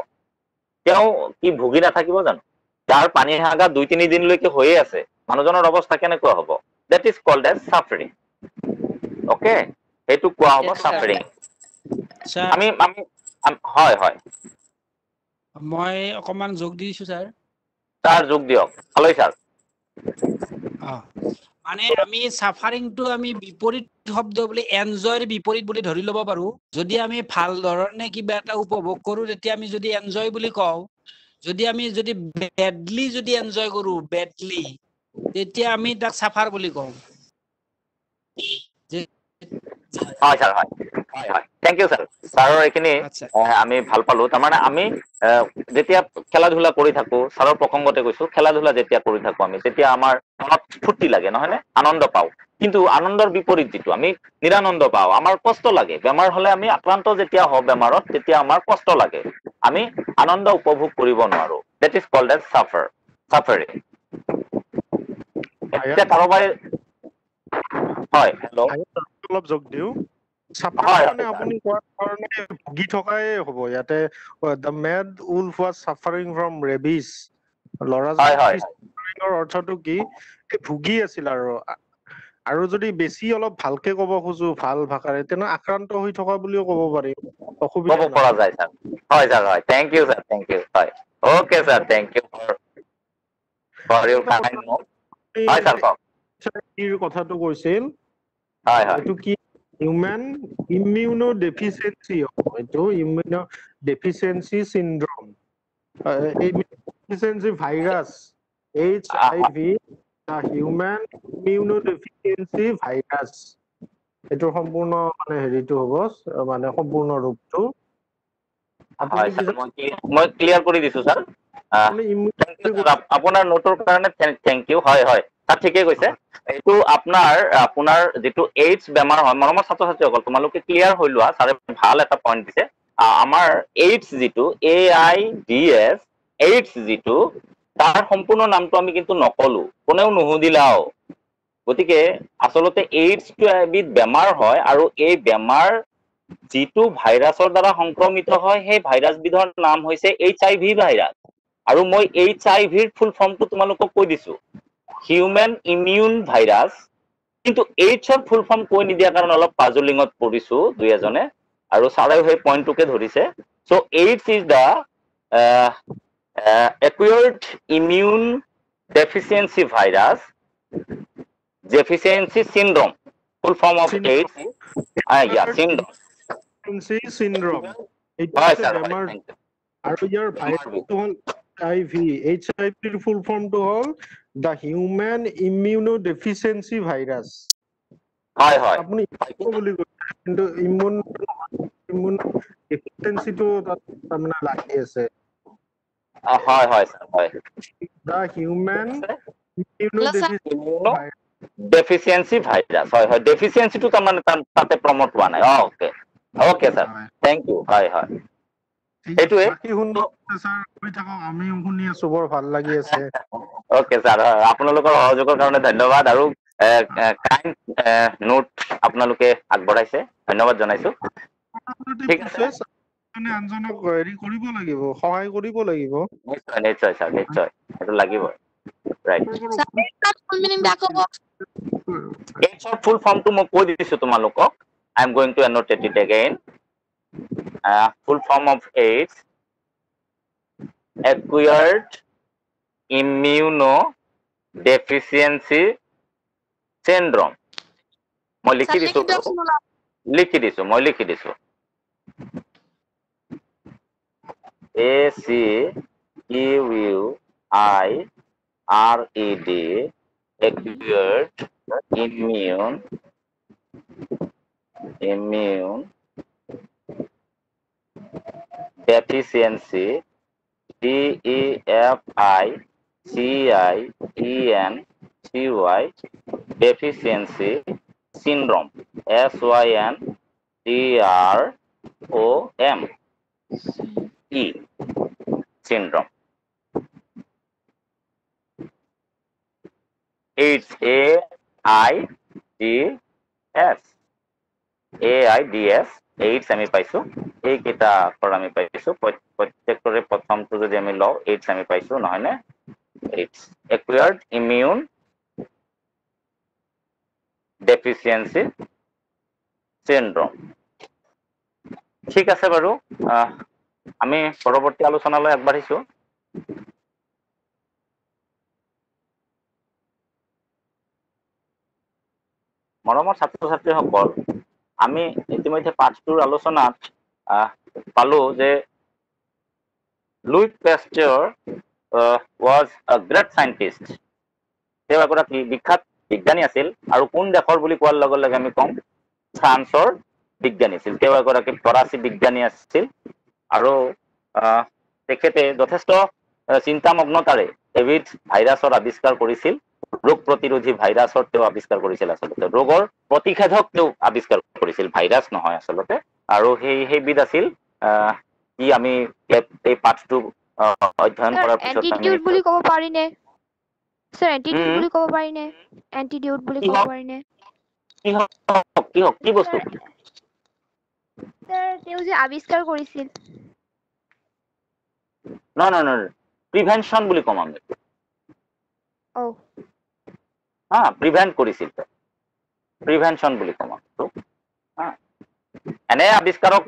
তেওঁ কি ভুগি নাথাকিব জানো যাৰ পানী হাগা 2-3 দিনলৈকে হৈয়ে আছে মানুহজনৰ অৱস্থা কেনেকুৱা হ'ব that is called as suffering okay হেতু কোৱা হ'ব suffering আমি হয় হয় মই অকমান যোগ দিছো স্যাৰ তাৰ যোগ দিয়ক হলৈ স্যাৰ মানে আমি সাফাৰিংটো আমি বিপৰীত শব্দ বুলি এনজয়ৰ বিপৰীত বুলি ধৰি ল'ব পাৰো যদি আমি ভাল ধৰণে কিবা এটা উপভোগ কৰো তেতিয়া আমি যদি এনজয় বুলি কওঁ যদি আমি যদি বেডলি যদি এনজয় কৰো বেডলি তেতিয়া আমি তাক সাফাৰ বুলি কওঁ হয় স্যাৰ হয় হয় থ্যাংক ইউ স্যাৰ স্যাৰৰ এইখিনি আমি ভাল পালো তাৰমানে আমি যেতিয়া খেলা ধুলা কৰি থাকো স্যাৰৰ প্ৰসংগতে কৈছো খেলা ধুলা যেতিয়া কৰি থাকো আমি তেতিয়া আমাৰ মনত ফুৰ্তি লাগে নহয় নে আনন্দ পাও কিন্তু আনন্দৰ বিপৰীত যেটো আমি নিৰানন্দ পাও আমাৰ কষ্ট লাগে বেমাৰ হলে আমি আক্ৰান্ত যেতিয়া হও বেমাৰত তেতিয়া আমাৰ কষ্ট লাগে আমি আনন্দ উপভোগ কৰিব নোৱাৰো that is called as suffering. এতিয়া কাৰোবাৰ হয় হেল্ল' অলপ যোগ দিওঁ হয়, চাফাৰিং মানে হয়, আপুনি কোৱাৰ কাৰণে ভুগি থকাই হ'ব ইয়াতে the made Wolf was suffering from rabies হয়, হয়। ল'ৰাজনৰ অৰ্থটো কি এই ভুগি আছিল আৰু যদি বেছি অলপ ভালকে ক'ব খোজো ভাল ভাষাৰে তেনে আক্ৰান্ত হৈ থকা বুলিও ক'ব পাৰি অসুবিধা ক'ব পৰা যায় ছাৰ হয় ছাৰ হয় thank you sir thank you হয় okay sir thank you for your kind note হয় ছাৰ কওক কথাটো কৈছিল হয় হয় এইটো কি হিউমেন ইমিউনো ডেফিচিয়েঞ্চি এইটো ইমিউনো ডেফিচিয়েঞ্চি চিনড্ৰম এই deficiency virus HIV human immuno deficiency virus এইটো সম্পূৰ্ণ মানে হেৰিটো হ'ব মানে সম্পূৰ্ণ ৰূপটো হয় ছাৰ মই ক্লিয়াৰ কৰি দিছো ছাৰ আপোনাৰ নোটৰ কাৰণে থেংক ইউ হয় হয় ছাৰ ঠিকেই কৈছে এইটো আপোনাৰ যিটো এইডছ বেমাৰ হয় মৰমৰ ছাত্ৰ ছাত্ৰীসকল তোমালোকে ক্লিয়াৰ হৈ লোৱা ছাৰে ভাল এটা পইণ্ট দিছে আমাৰ এইডছ যিটো AIDS এইডছ যিটো তাৰ সম্পূৰ্ণ নামটো আমি কিন্তু নকলো কোনেও নুসুধিলাও গতিকে আচলতে এইডছটো এবিধ বেমাৰ হয় আৰু এই বেমাৰ যিটো ভাইৰাছৰ দ্বাৰা সংক্ৰমিত হয় সেই ভাইৰাছবিধৰ নাম হৈছে HIV ভাইৰাছ আৰু মই HIVৰ ফুল ফৰ্মটো তোমালোকক কৈ দিছো হিউমেন ইমিউন ভাইৰাছ কিন্তু এইডছৰ ফুল ফৰ্ম কৈ নিদিয়াৰ কাৰণে অলপ পাজলিঙত পৰিছো দুই এজনে আৰু ছাৰেও সেই পইণ্টটোকে ধৰিছে so' AIDS is the acquired immune deficiency virus deficiency syndrome full form of AIDS syndrome syndrome হয় ছাৰ বেমাৰ আৰু ইয়াৰ ভাইৰাছটো হ'ল HIVৰ ফুল ফৰ্মটো হ'ল the human immuno deficiency virus হয় হয় আপুনি বুলি কৈছে কিন্তু ইমিউন ডেফিচিয়েঞ্চিটো তাত তাৰমানে লাগি আছে হয় হয় ছাৰ হয় দ্য হিউমেন ডেফিচিয়েঞ্চি ভাইৰাছ হয় হয় ডেফিচিয়েঞ্চিটো তাৰমানে তাতে প্ৰমোট হোৱা নাই okay okay sir thank you হয় হয় সেইটোৱে আমি শুনি আছো বৰ ভাল লাগি আছে অ'কে ছাৰ আপোনালোকৰ সহযোগৰ কাৰণে ধন্যবাদ আৰু কাইণ্ড নোট আপোনালোকে আগবঢ়াইছে ধন্যবাদ জনাইছো ঠিক আছে আনজনক হেৰি কৰিব লাগিব সহায় কৰিব লাগিব নিশ্চয় নিশ্চয় ছাৰ নিশ্চয় সেইটো লাগিবই ৰাইট এইডছৰ ফুল ফৰ্মটো মই কৈ দিছো তোমালোকক I am going to annotate it again full form of AIDS acquired immunodeficiency syndrome মই লিখি দিছো ACQUIRED acquired immune deficiency DEFICIENCY deficiency syndrome SYNDROME syndrome AIDS AIDS AIDS আমি পাইছো এইকেইটা আখৰ আমি পাইছো প্ৰত্যেকৰে প্ৰথমটো যদি আমি লওঁ AIDS আমি পাইছো নহয় নে AIDS acquired immune deficiency syndrome ঠিক আছে বাৰু আমি পৰৱৰ্তী আলোচনালৈ আগবাঢ়িছো মৰমৰ ছাত্ৰ ছাত্ৰীসকল আমি ইতিমধ্যে পাঠটোৰ আলোচনাত পালো যে Louis পেস্টেৰ was a great scientist তেওঁ এগৰাকী বিখ্যাত বিজ্ঞানী আছিল আৰু কোন দেশৰ বুলি কোৱাৰ লগে লগে আমি কম ফ্ৰান্সৰ বিজ্ঞানী আছিল তেওঁ এগৰাকী ফৰাচী বিজ্ঞানী আছিল আৰু তেখেতে যথেষ্ট চিন্তামগ্নতাৰে এবিধ ভাইৰাছৰ আৱিষ্কাৰ কৰিছিল ৰোগ প্ৰতিৰোধী ভাইৰাছৰ তেওঁ আৱিষ্কাৰ কৰিছিল আচলতে ৰোগৰ প্ৰতিষেধক তেওঁ আৱিষ্কাৰ কৰিছিল ভাইৰাছ নহয় আচলতে আৰু সেইবিধ আছিল কি আমি এই পাঠটো অধ্যয়ন স্যাৰ কৰাৰ পিছত আমি এন্টিটিউড বুলি ক'ব পাৰিনে স্যাৰ এন্টিটিউড হুম। বুলি ক'ব পাৰিনে এন্টিটিউড বুলি কি ক'ব হওক? পাৰিনে কি বস্তু স্যাৰ তেওঁ যে আৱিষ্কাৰ কৰিছিল নহয় প্ৰিভেনশ্যন বুলি ক'ম আমি ও প্ৰিভেন্ট কৰিছিল প্ৰিভেনশ্যন বুলি ক'ম এনে আৱিষ্কাৰক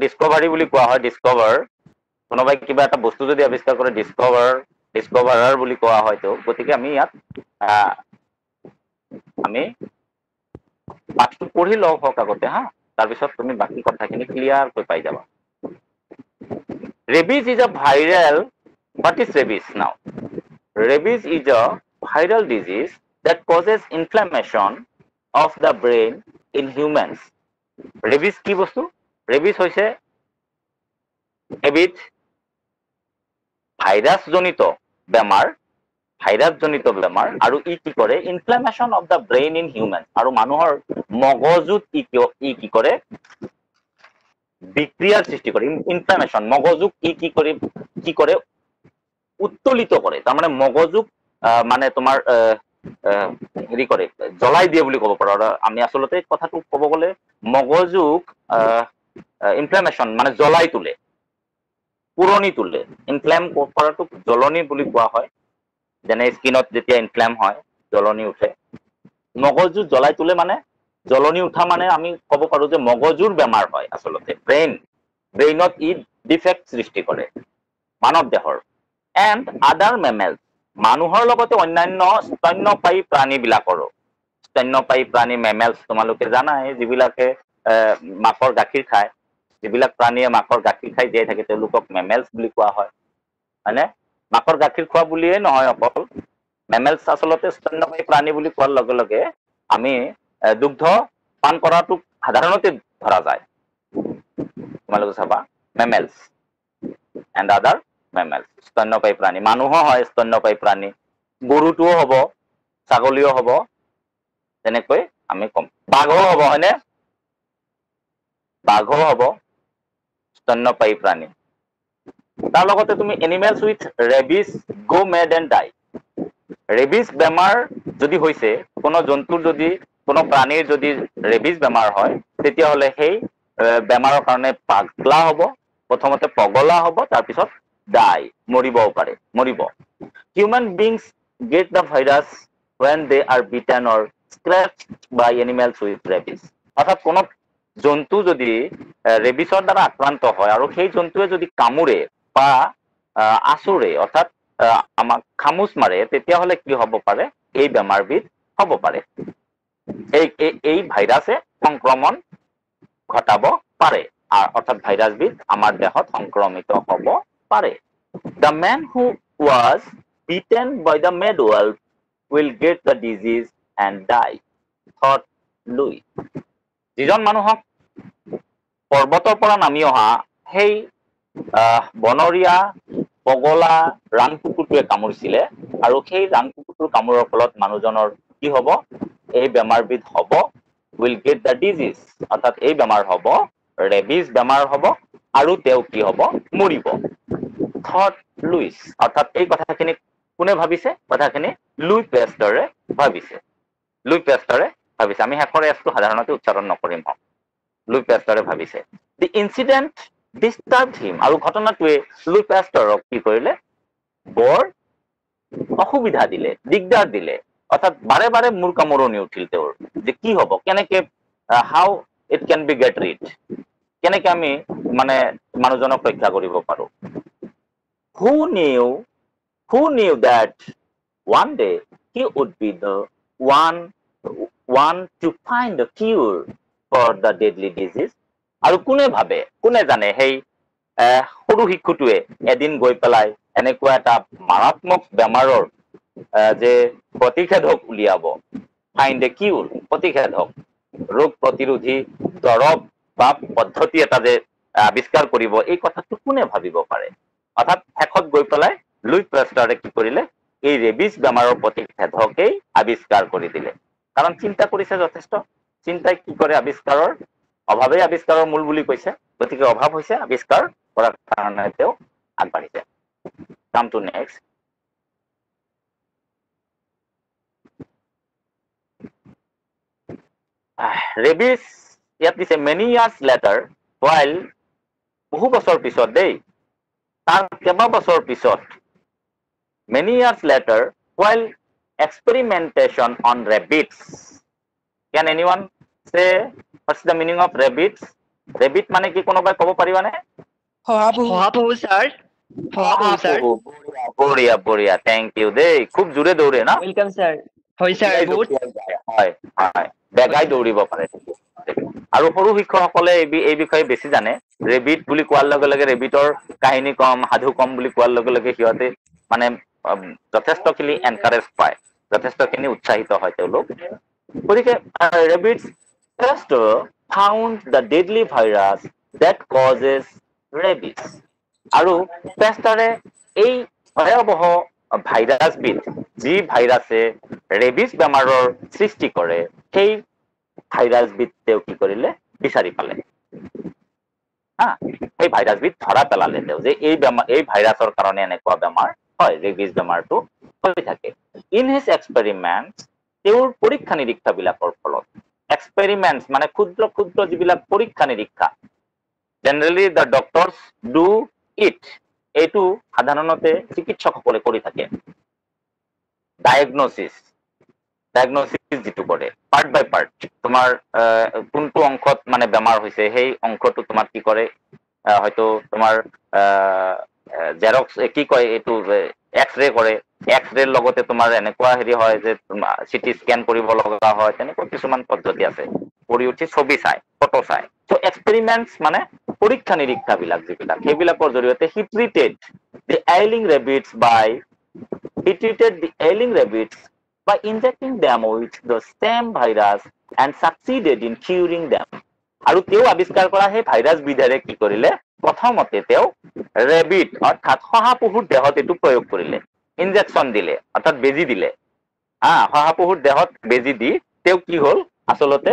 ডিস্কভাৰী বুলি কোৱা হয় ডিস্কভাৰ কোনোবাই কিবা এটা বস্তু যদি আৱিষ্কাৰ কৰে ডিস্কভাৰাৰ বুলি কোৱা হয়তো গতিকে আমি ইয়াত আমি পাঠটো পঢ়ি লওঁ হওক আগতে তাৰপিছত তুমি বাকী কথাখিনি ক্লিয়াৰকৈ পাই যাবা rabies is a viral what is rabies now rabies is a viral disease that causes inflammation of the brain in humans. Rabies কি বস্তু? Rabies হৈছে এবিধ ভাইৰাছজনিত বেমাৰ আৰু ই কি কৰে inflammation of the brain in human আৰু মানুহৰ মগজুত ই কি কৰে বিক্ৰিয়াৰ সৃষ্টি কৰে ইনফ্লামেশ্যন মগজুক ই কি কৰে উত্তোলিত কৰে তাৰমানে মগজুক মানে তোমাৰ হেৰি কৰে জ্বলাই দিয়ে বুলি ক'ব পাৰো আমি আচলতে কথাটো ক'ব গ'লে মগজুক ইনফ্লামেশ্যন মানে জ্বলাই তোলে পুৰণি তোলে ইনফ্লেম কৰাটোক জ্বলনি বুলি কোৱা হয় যেনে স্কিনত যেতিয়া ইনফ্লেম হয় জ্বলনি উঠে মগজু জ্বলাই তোলে মানে জ্বলনি উঠা মানে আমি ক'ব পাৰো যে মগজুৰ বেমাৰ হয় আচলতে ব্ৰেইনত ই ডিফেক্ট সৃষ্টি কৰে মানৱ দেহৰ এণ্ড আদাৰ মেমেলছ মানুহৰ লগতে অন্যান্য স্তন্যপায়ী প্ৰাণীবিলাকৰো স্তন্যপায়ী প্ৰাণী মেমেলছ তোমালোকে জানাই যিবিলাকে মাকৰ গাখীৰ খায় যিবিলাক প্ৰাণীয়ে মাকৰ গাখীৰ খাই জীয়াই থাকে তেওঁলোকক মেমেলছ বুলি কোৱা হয় হয়নে মাকৰ গাখীৰ খোৱা বুলিয়ে নহয় অকল মেমেলছ আচলতে স্তন্যপায়ী প্ৰাণী বুলি কোৱাৰ লগে লগে আমি দুগ্ধ পান কৰাটোক সাধাৰণতে ধৰা যায় তোমালোকে চাবা মেমেলছ এণ্ড আদাৰ মেমেলছ স্তন্যপায়ী প্ৰাণী মানুহো হয় স্তন্যপায়ী প্ৰাণী গৰুটোও হ'ব ছাগলীও হ'ব তেনেকৈ আমি কম বাঘো হ'ব হয়নে বাঘো হ'ব স্তন্যপায়ী প্ৰাণী তাৰ লগতে তুমি animals with rabies go mad and die rabies বেমাৰ যদি হৈছে কোনো জন্তুৰ যদি কোনো প্ৰাণীৰ যদি ৰেবিজ বেমাৰ হয় তেতিয়াহ'লে সেই বেমাৰৰ কাৰণে পাগলা হ'ব প্ৰথমতে পগলা হ'ব তাৰপিছত ডাই মৰিবও পাৰে মৰিব human beings get the virus when they are bitten or scratched by animals with rabies অৰ্থাৎ কোনো জন্তু যদি ৰেবিছৰ দ্বাৰা আক্ৰান্ত হয় আৰু সেই জন্তুৱে যদি কামুৰে বা আচুৰে অৰ্থাৎ আমাক খামুচ মাৰে তেতিয়াহ'লে কি হ'ব পাৰে এই বেমাৰবিধ হ'ব পাৰে এই ভাইৰাছে সংক্ৰমণ ঘটাব পাৰে অৰ্থাৎ ভাইৰাছবিধ আমাৰ দেহত সংক্ৰমিত হ'ব পাৰে the man who was bitten by the medwolf will get the disease and die thought Louis যিজন মানুহক পৰ্বতৰ পৰা নামি অহা সেই বনৰীয়া পগলা ৰাং কুকুৰটোৱে কামুৰিছিলে আৰু সেই ৰাং কুকুৰটোৰ কামোৰৰ ফলত মানুহজনৰ কি হ'ব এই বেমাৰবিধ হ'ব will get the disease অৰ্থাৎ এই বেমাৰ হ'ব ৰেবিজ বেমাৰ হ'ব আৰু তেওঁ কি হ'ব মৰিব থট লুইচ অৰ্থাৎ এই কথাখিনি কোনে ভাবিছে কথাখিনি লুই পেষ্টৰে ভাবিছে আমি শেষৰ এছটো সাধাৰণতে উচ্চাৰণ নকৰিম লুই পেষ্টৰে ভাবিছে দি ইনচিডেণ্ট ডিষ্টাৰ্বড হিম আৰু ঘটনাটোৱে লুই পেষ্টৰক কি কৰিলে বৰ অসুবিধা দিলে দিগদাৰ দিলে অৰ্থাৎ বাৰে বাৰে মূৰ কামোৰণি উঠিল তেওঁৰ যে কি হ'ব কেনেকে how it can be get rid কেনেকে আমি মানে মানুহজনক ৰক্ষা কৰিব পাৰো who knew that one day he would be the one to find a cure for the deadly disease আৰু কোনে জানে সেই সৰু শিশুটোৱে এদিন গৈ পেলাই এনেকুৱা এটা মাৰাত্মক বেমাৰৰ যে প্ৰতিষেধক উলিয়াব ফাইণ্ড এ কিউৰ প্ৰতিষেধক ৰোগ প্ৰতিৰোধী দৰৱ বা পদ্ধতি এটা যে আৱিষ্কাৰ কৰিব এই কথাটো কোনে ভাবিব পাৰে অৰ্থাৎ শেষত গৈ পেলাই লুই পেষ্টাৰে কি কৰিলে এই ৰেবিজ বেমাৰৰ প্ৰতিষেধকেই আৱিষ্কাৰ কৰি দিলে কাৰণ চিন্তা কৰিছে যথেষ্ট চিন্তাই কি কৰে আৱিষ্কাৰৰ অভাৱেই আৱিষ্কাৰৰ মূল বুলি কৈছে গতিকে অভাৱ হৈছে আৱিষ্কাৰ কৰাৰ কাৰণে তেওঁ আগবাঢ়িছে Come to next. Rabies, ইয়াত দিছে many years later, while বহু বছৰ পিছত দেই, তাৰ কেইবা বছৰ পিছত, many years later, while experimentation on rabbits. Can anyone say what's the meaning of rabbits? Rabbit মানে কি কোনোবাই ক'ব পাৰিবানে? শহাপহু ছাৰ শহাপহু ছাৰ বঢ়িয়া বঢ়িয়া thank you দেই খুব জোৰে দৌৰে না ওয়েলকাম ছাৰ হয় ছাৰ বহুত হয় হয় বেগাই দৌৰিব পাৰে আৰু সৰু শিক্ষকসকলে এই বিষয়ে বেছি জানে ৰেবিট বুলি কোৱাৰ লগে লগে ৰেবিটৰ কাহিনী কম সাধু কম বুলি কোৱাৰ লগে লগে সিহঁতে মানে যথেষ্টখিনি এনকাৰেজ পায় যথেষ্টখিনি উৎসাহিত হয় তেওঁলোক গতিকে ৰেবিটছ first found the deadly virus that causes rabies আৰু পেষ্টাৰে এই ভয়াবহ ভাইৰাছবিধ যি ভাইৰাছে ৰেবিছ বেমাৰৰ সৃষ্টি কৰে সেই ভাইৰাছবিধ তেওঁ কি কৰিলে বিচাৰি পালে এই ভাইৰাছবিধ ধৰা পেলালে তেওঁ যে এই ভাইৰাছৰ কাৰণে এনেকুৱা বেমাৰ হয় ৰেবিছ বেমাৰটো হৈ থাকে ইন হিজ এক্সপেৰিমেণ্ট তেওঁৰ পৰীক্ষা নিৰীক্ষাবিলাকৰ ফলত experiments মানে ক্ষুদ্ৰ ক্ষুদ্ৰ যিবিলাক পৰীক্ষা নিৰীক্ষা generally the doctors do it এইটো সাধাৰণতে চিকিৎসকসকলে কৰি থাকে ডায়াগনোসিস যেটো কৰে পাৰ্ট বাই পাৰ্ট তোমাৰ কোনটো অংশত মানে বেমাৰ হৈছে সেই অংশটো তোমাৰ কি কৰে হয়তো তোমাৰ জেৰক্স কি কয় এইটো এক্স-ৰে কৰে এক্স-ৰে লগতে তোমাৰ এনেকুৱা হেৰি হয় যে সিটি স্ক্যান কৰিব লগা হয় তেনেকুৱা কিছুমান পদ্ধতি আছে কৰি উঠি ছবি চাই ফটো চাই সো এক্সপেৰিমেন্টস মানে পৰীক্ষা নিৰীক্ষা বিলাক যিবিলাক সেইবিলাকৰ জৰিয়তে he treated the ailing rabbits by injecting them with the same virus and succeeded in curing them আৰু তেওঁ আৱিষ্কাৰ কৰা সেই ভাইৰাছ বিধাৰে কি কৰিলে প্ৰথমতে তেওঁ ৰেবিট অৰ্থাৎ শহাপহুৰ দেহত এটো প্ৰয়োগ কৰিলে ইনজেকশন দিলে অৰ্থাৎ বেজি দিলে শহাপহুৰ দেহত বেজি দি তেওঁ কি হল আসলতে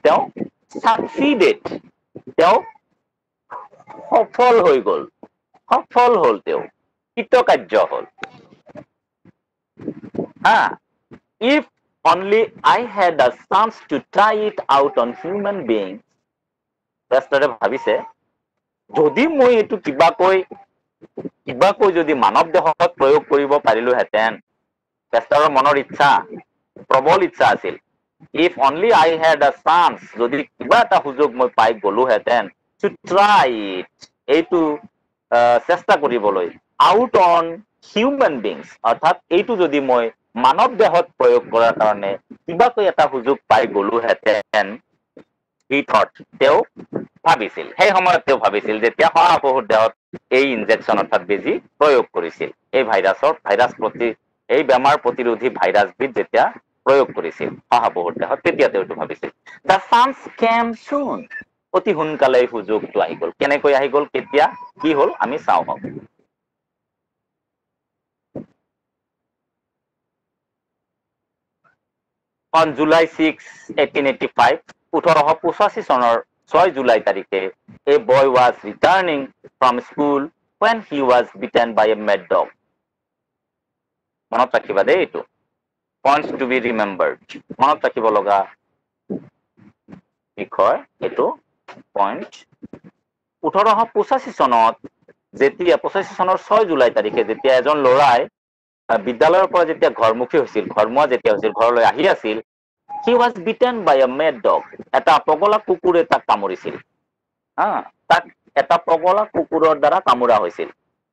তেওঁ succeeded তেওঁ সফল হৈ গল তেওঁ কৃতকাৰ্য হল if only I had a chance to try it out on human beings পেষ্টাৰে ভাবিছে যদি মই এটো কিবাকৈ যদি মানৱ দেহত প্ৰয়োগ কৰিব পাৰিলোহেঁতেন পেষ্টাৰৰ মনৰ ইচ্ছা প্ৰবল ইচ্ছা আছিল if only I had a chance যদি কিবা এটা সুযোগ মই পাই গলোহেঁতেন to try it এইটো চেষ্টা কৰিবলৈ out on human beings অৰ্থাৎ এইটো যদি মই মানৱ দেহত প্ৰয়োগ কৰাৰ কাৰণে কিবাকৈ এটা সুযোগ পাই গলোহেঁতেন he thought তেওঁ ভাবিছিল সেই সময়ত তেওঁ ভাবিছিল যেতিয়া শহাপহুৰ দেহত এই ইনজেকশন অৰ্থাৎ বেজি প্ৰয়োগ কৰিছিল এই ভাইৰাছ প্ৰতি এই বেমাৰ প্ৰতিৰোধী ভাইৰাছবিধ যেতিয়া প্ৰয়োগ কৰিছিল শহাপহুৰ দেহত তেতিয়া তেওঁ ভাবিছিল the chance came soon অতি সোনকালে সুযোগটো আহি গল কেনেকৈ আহি গল কেতিয়া কি হল আমি চাও হওক on July 6 1885 1885 চনৰ 6 জুলাই তাৰিখে a boy was returning from school when he was bitten by a mad dog মনত ৰাখিবা দেই এইটো points to be remembered মনত ৰাখিব লগা বিষয় এইটো পইণ্ট 1885 চনত যেতিয়া 85 চনৰ 6 জুলাই তাৰিখে যেতিয়া এজন ল'ৰাই বিদ্যালয়ৰ পৰা যেতিয়া ঘৰমুখী হৈছিল ঘৰমুৱা যেতিয়া হৈছিল ঘৰলৈ আহি আছিল he was bitten by a mad dog এটা পগলা কুকুৰে তাক কামুৰিছিল তাক এটা পগলা কুকুৰৰ দ্বাৰা কামুৰা হৈছিল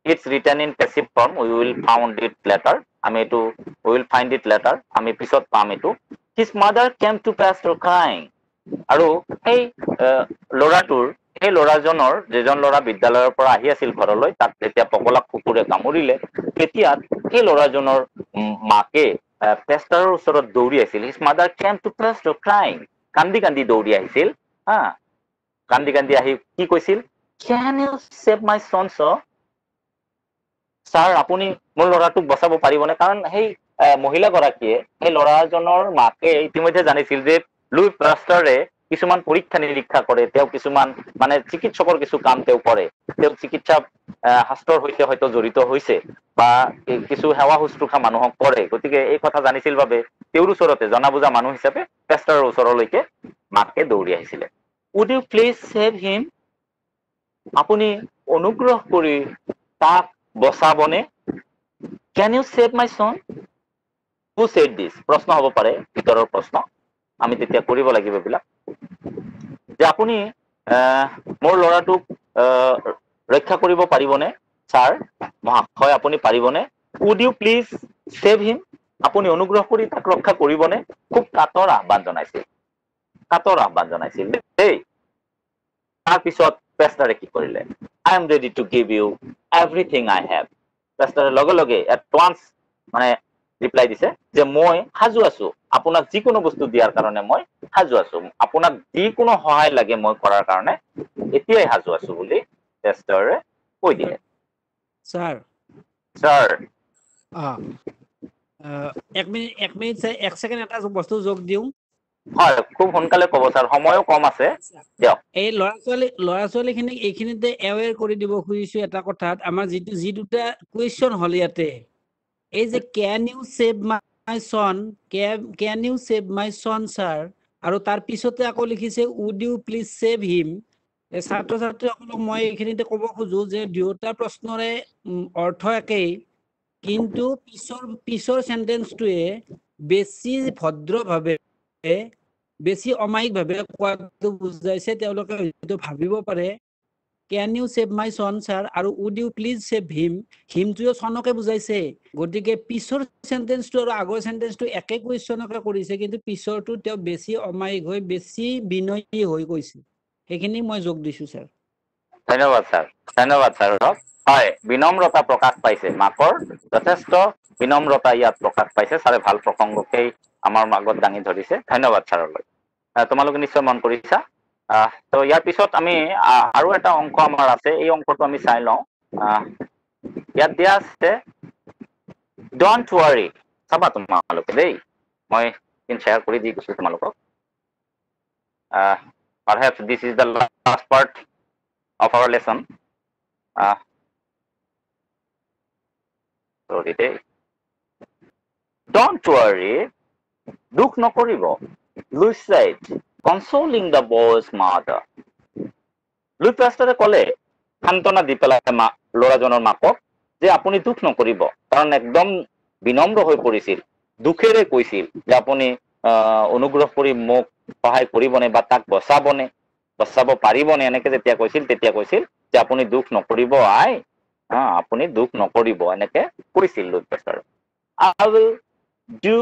it's written in passive form we will find it later আমি পিছত পাম এটো his mother came to pastor crying আৰু এই ল'ৰাজনৰ যেজন ল'ৰা বিদ্যালয়ৰ পৰা আহি আছিল ঘৰলৈ তাক যেতিয়া পগলা কুকুৰে কামুৰিলে তেতিয়া এই ল'ৰাজনৰ মাকে পেষ্টাৰৰ ওচৰত দৌৰি আছিল his mother came to pastor crying কান্দি দৌৰি আহিছিল কান্দি আহি কি কৈছিল can you save my son sir sir আপুনি মোৰ ল'ৰাটোক বচাব পাৰিবনে কাৰণ সেই মহিলা গৰাকীয়ে এই ল'ৰাজনৰ মাকে ইতিমধ্যে জানিছিল যে লুই পেষ্টাৰে কিছুমান পৰীক্ষা নিৰীক্ষা কৰে, তেওঁ কিছুমান মানে চিকিৎসকৰ কিছু কাম তেওঁ কৰে, তেওঁ চিকিৎসা শাস্ত্ৰৰ সৈতে হয়তো জড়িত হৈছে বা কিছু সেৱা শুশ্ৰূষা মানুহক কৰে। গতিকে এই কথা জানিছিল বাবে তেওঁৰ ওচৰতে জনা বুজা মানুহ হিচাপে পেষ্টাৰৰ ওচৰলৈকে মাকে দৌৰি আহিছিলে। Would you please save him? আপুনি অনুগ্ৰহ কৰি তাক বচাবনে? Can you save my son? Who said this? প্ৰশ্ন হ'ব পাৰে, ভিতৰৰ প্ৰশ্ন, আমি তেতিয়া কৰিব লাগিব এইবিলাক, যে আপুনি মোৰ ল'ৰাটোক ৰক্ষা কৰিব পাৰিবনে? ছাৰ মহাশয় আপুনি পাৰিবনে? Would you please save him? আপুনি অনুগ্ৰহ কৰি তাক ৰক্ষা কৰিবনে? খুব কাতৰ আহ্বান জনাইছিল, কাতৰ আহ্বান জনাইছিল দেই। তাৰপিছত পেষ্টাৰে কি কৰিলে? I am ready to give you everything I have. পেষ্টাৰে লগে লগে এডভান্স মানে ৰিপ্লাই দিছে যে মই সাজু আছো, আপোনাক যিকোনো বস্তু দিয়াৰ কাৰণে মই সাজু আছো, আপোনাক যিকোনো সহায় লাগে মই কৰাৰ কাৰণে এতিয়াই সাজু আছো বুলি পেষ্টাৰে কৈ দিলে। স্যাৰ ছাৰ এক মিনিট এক সেকেন্ড এটা বস্তু যোগ দিওঁ। হয় খুব সোনকালে ক'ব ছাৰ, সময়ো কম আছে দিয়ক। এই ল'ৰা ছোৱালীখিনিক এইখিনিতে এৱেৰ কৰি দিব খুজিছো এটা কথাত, আমাৰ যি দুটা কুৱেশ্যন হ'ল ইয়াতে, এই যে can you save my son, can you save my son sir, আৰু তাৰ পিছতে আকৌ লিখিছে would you please save him. ছাত্ৰ ছাত্ৰীসকলক মই এইখিনিতে ক'ব খোজো যে দুয়োটা প্ৰশ্নৰে অৰ্থ একেই, কিন্তু পিছৰ সেন্টেন্সটোৱে বেছি ভদ্ৰভাৱে বেছি অমায়িকভাৱে কোৱাটো বুজাইছে। তেওঁলোকে হয়তো ভাবিব পাৰে can you save my son sir আৰু would you please save him, হিমটোও সনকে বুজাইছে। গতিকে পিছৰ সেন্টেন্সটো আৰু আগৰ সেন্টেন্সটো একে কুৱেশ্যনকে কৰিছে, কিন্তু পিছৰটো তেওঁ বেছি অমায়িক হৈ বেছি বিনয়ী হৈ কৈছে। সেইখিনি মই যোগ দিছো ছাৰ। ধন্যবাদ ছাৰ, ধন্যবাদ ছাৰ। হয় বিনম্ৰতা প্ৰকাশ পাইছে, মাকৰ যথেষ্ট বিনম্ৰতা ইয়াত প্ৰকাশ পাইছে। ছাৰে ভাল প্ৰসংগকেই আমাৰ মাজত দাঙি ধৰিছে, ধন্যবাদ ছাৰলৈ। তোমালোকে নিশ্চয় মন কৰিছা। তো ইয়াৰ পিছত আমি আৰু এটা অংক আমাৰ আছে, এই অংকটো আমি চাই লওঁ। ইয়াত দিয়া আছে ডন্ট ৱাৰি, চাবা তোমালোকে দেই, মই শ্বেয়াৰ কৰি দি গৈছো তোমালোকক। Perhaps this is the last part of our lesson. Sorry, don't worry, দুখ নকৰিব, Louis said, consoling the boy's mother. Louis পেষ্টাৰে ক'লে, সান্তনা দি পেলাই ল'ৰাজনৰ মাকক, যে আপুনি দুখ নকৰিব, কাৰণ একদম বিনম্ৰ হৈ পৰিছিল, দুখেৰে কৈছিল যে আপুনি অনুগ্ৰহ কৰি মোক সহায় কৰিবনে বা তাক বচাব পাৰিবনে, এনেকে যেতিয়া কৈছিল তেতিয়া কৈছিল যে আপুনি দুখ নকৰিব আই, আপুনি দুখ নকৰিব, এনেকে কৈছিল Louis পেষ্টাৰে। I will do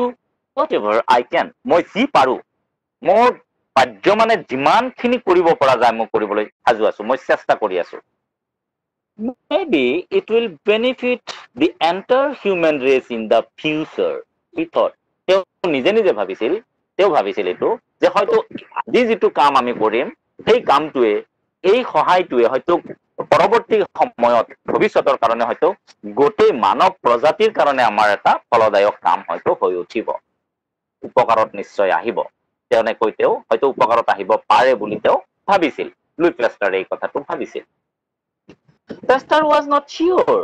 whatever I can, মই যি পাৰো, মোৰ বাধ্য মানে যিমানখিনি কৰিব পৰা যায় মই কৰিবলৈ সাজু আছো, মই চেষ্টা কৰি আছো। Maybe it will benefit the entire human race in the future, he thought. তেওঁ নিজে নিজে ভাবিছিল এইটো যে হয়তো আজি যিটো কাম আমি কৰিম সেই কামটোৱে, এই সহায়টোৱে হয়তো পৰৱৰ্তী সময়ত ভৱিষ্যতৰ কাৰণে হয়তো গোটেই মানৱ প্ৰজাতিৰ কাৰণে আমাৰ এটা ফলদায়ক কাম হয়তো হৈ উঠিব, উপকাৰত নিশ্চয় আহিব। তেনেকৈ তেওঁ হয়তো উপকাৰত আহিব পাৰে বুলি তেওঁ ভাবিছিল। লুই পেষ্টাৰে এই কথাটো ভাবিছিল। Pasteur was not sure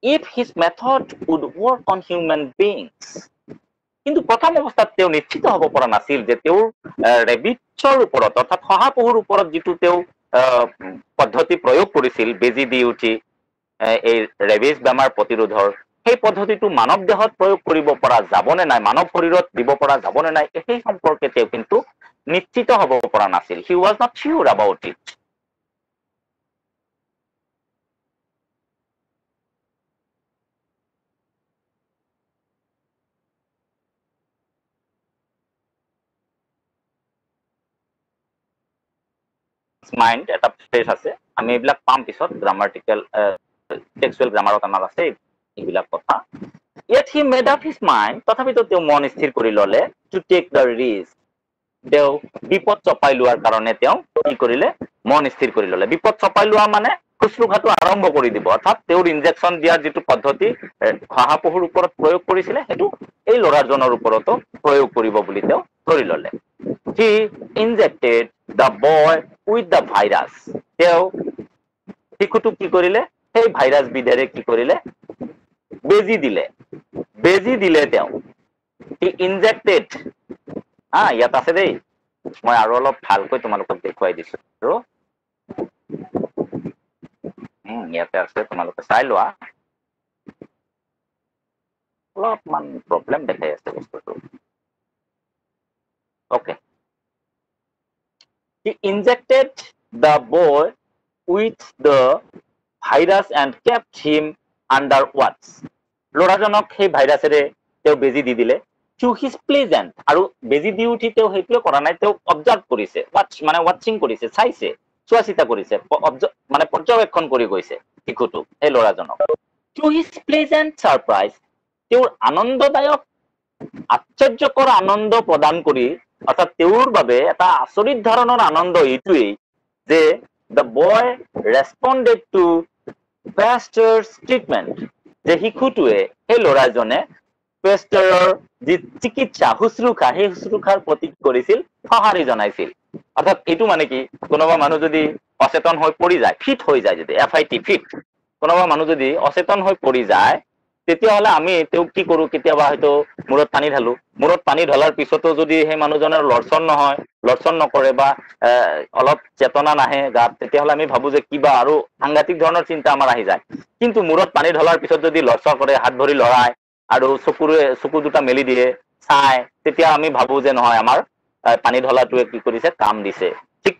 if his method would work on human beings. কিন্তু প্ৰথম অৱস্থাত তেওঁ নিশ্চিত হ'ব পৰা নাছিল যে তেওঁৰ ৰেবিটছৰ ওপৰত অৰ্থাৎ শহাপহুৰ ওপৰত যিটো তেওঁ পদ্ধতি প্ৰয়োগ কৰিছিল, বেজী দি উঠি এই ৰেবিজ বেমাৰ প্ৰতিৰোধৰ, সেই পদ্ধতিটো মানৱ দেহত প্ৰয়োগ কৰিব পৰা যাবনে নাই, মানৱ শৰীৰত দিব পৰা যাবনে নাই, সেই সম্পৰ্কে তেওঁ কিন্তু নিশ্চিত হ'ব পৰা নাছিল। He was not sure about it. Mind এটা ফ্ৰেজ আছে, আমি এইবিলাক পাম পিছত, গ্ৰামাটিকেল টেক্সুৱেল গ্ৰামাৰত আমাৰ আছে এইবিলাক কথা। Yet he made up his mind, তথাপিতো তেওঁ মন স্থিৰ কৰি ল'লে, to take the risk, তেওঁ বিপদ চপাই লোৱাৰ কাৰণে তেওঁ কি কৰিলে, মন স্থিৰ কৰি ল'লে। বিপদ চপাই লোৱা মানে শুশ্ৰূষাটো আৰম্ভ কৰি দিব, অৰ্থাৎ তেওঁৰ ইনজেকশ্যন দিয়াৰ যিটো পদ্ধতি শহাপহুৰ ওপৰত প্ৰয়োগ কৰিছিলে সেইটো এই ল'ৰাজনৰ ওপৰতো প্ৰয়োগ কৰিব বুলি তেওঁ ধৰি ল'লে। he injected the boy with the virus. তেওঁ শিশুটোক কি কৰিলে সেই ভাইৰাছ বিধেৰে কি কৰিলে বেজি দিলে তেওঁ he injected ইয়াত আছে দেই মই আৰু অলপ ভালকৈ তোমালোকক দেখুৱাই দিছো আৰু ইয়াতে আছে তোমালোকে চাই লোৱা অলপমান প্ৰব্লেম দেখাই আছে বস্তুটো okay he injected the boy with the virus and kept him under watch ল'ৰাজনক সেই ভাইৰাছেৰে তেওঁ বেজি দি দিলে to his pleasant আৰু বেজি দি উঠি তেওঁ হেইটো কৰা নাই তেওঁ অবজাৰ্ভ কৰিছে মানে ওয়াচিং কৰিছে চাইছে চোৱাচিতা কৰিছে মানে পৰ্যবেক্ষণ কৰি গৈছে শিশুটো এই ল'ৰাজনক to his pleasant surprise তেওঁৰ আনন্দদায়ক আশ্চৰ্যকৰ আনন্দ প্ৰদান কৰি অৰ্থাৎ তেওঁৰ বাবে এটা আচৰিত ধৰণৰ আনন্দ এইটোৱেই যে the boy responded to pastor's treatment যে শিশুটোৱে সেই ল'ৰাজনে পেষ্টৰৰ যি চিকিৎসা শুশ্ৰূষা সেই শুশ্ৰূষাৰ প্ৰতি কৰিছিল সঁহাৰি জনাইছিল অৰ্থাৎ এইটো মানে কি কোনোবা মানুহ যদি অচেতন হৈ পৰি যায় ফিট হৈ যায় যদি FIT ফিট কোনোবা মানুহ যদি অচেতন হৈ পৰি যায় তেতিয়াহ'লে আমি তেওঁক কি কৰো কেতিয়াবা হয়তো মূৰত পানী ঢালো মূৰত পানী ঢলাৰ পিছতো যদি সেই মানুহজনৰ লৰচন নকৰে বা অলপ চেতনা নাহে গাত তেতিয়াহ'লে আমি ভাবো যে কিবা আৰু সাংঘাতিক ধৰণৰ চিন্তা আমাৰ আহি যায় কিন্তু মূৰত পানী ঢলাৰ পিছত যদি লৰচৰ কৰে হাত ভৰি লৰাই আৰু চকু দুটা মেলি দিয়ে চাই তেতিয়া আমি ভাবো যে নহয় আমাৰ পানী ঢলাটোৱে কি কৰিছে কাম দিছে ঠিক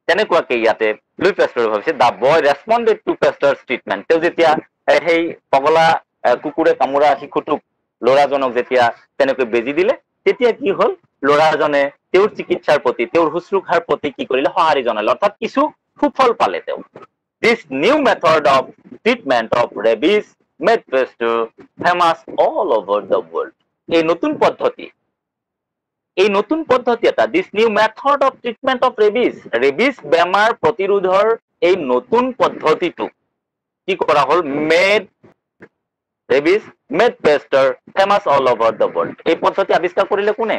তেনেকুৱাকে ইয়াতে লুই পেষ্টৰে ভাবিছে দা বয় ৰেছপণ্ডেড টু পেষ্টৰছ ট্ৰিটমেণ্ট তেওঁ যেতিয়া সেই পগলা কুকুৰে কামোৰা শিশুটোক ল'ৰাজনক যেতিয়া তেনেকৈ বেজি দিলে তেতিয়া কি হ'ল ল'ৰাজনে তেওঁৰ চিকিৎসাৰ প্ৰতি তেওঁৰ শুশ্ৰূষাৰ প্ৰতি কি কৰিলে সঁহাৰি জনালে অৰ্থাৎ কিছু সুফল পালে তেওঁ this new method of treatment of rabies made Pasteur famous all over the world এই নতুন পদ্ধতি এটা this new method of treatment of rabies বেমাৰ প্ৰতিৰোধৰ এই নতুন পদ্ধতিটো কি কৰা হ'ল made Pasteur famous all over the world এই পদ্ধতি আৱিষ্কাৰ কৰিলে কোনে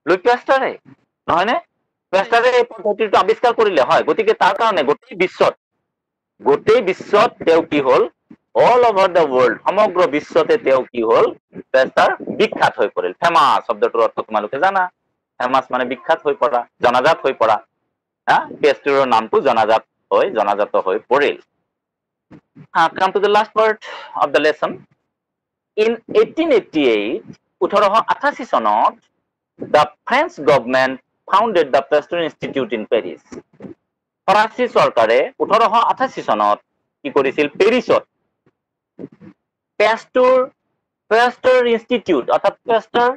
লুই পেষ্টৰে নহয়নে পেষ্টৰে এই পদ্ধতিটো আৱিষ্কাৰ কৰিলে হয় গতিকে তাৰ কাৰণে গোটেই বিশ্বত তেওঁ কি হ'ল অল অভাৰ দ্য ৱৰ্ল্ড সমগ্ৰ বিশ্বতে তেওঁ কি হ'ল পেষ্টাৰ বিখ্যাত হৈ পৰিল ফেমাছ শব্দটোৰ অৰ্থ তোমালোকে জানা ফেমাছ মানে বিখ্যাত হৈ পৰা জনাজাত হৈ পৰা পেষ্টৰৰ নামটো জনাজাত হৈ পৰিল come to the last part of the lesson in 1888 চনত the French government founded the Pasteur Institute in Paris ফৰাচী চৰকাৰে 1888 চনত কি কৰিছিল পেৰিছত পেষ্টৰ ইনষ্টিটিউট অৰ্থাৎ পেষ্টৰ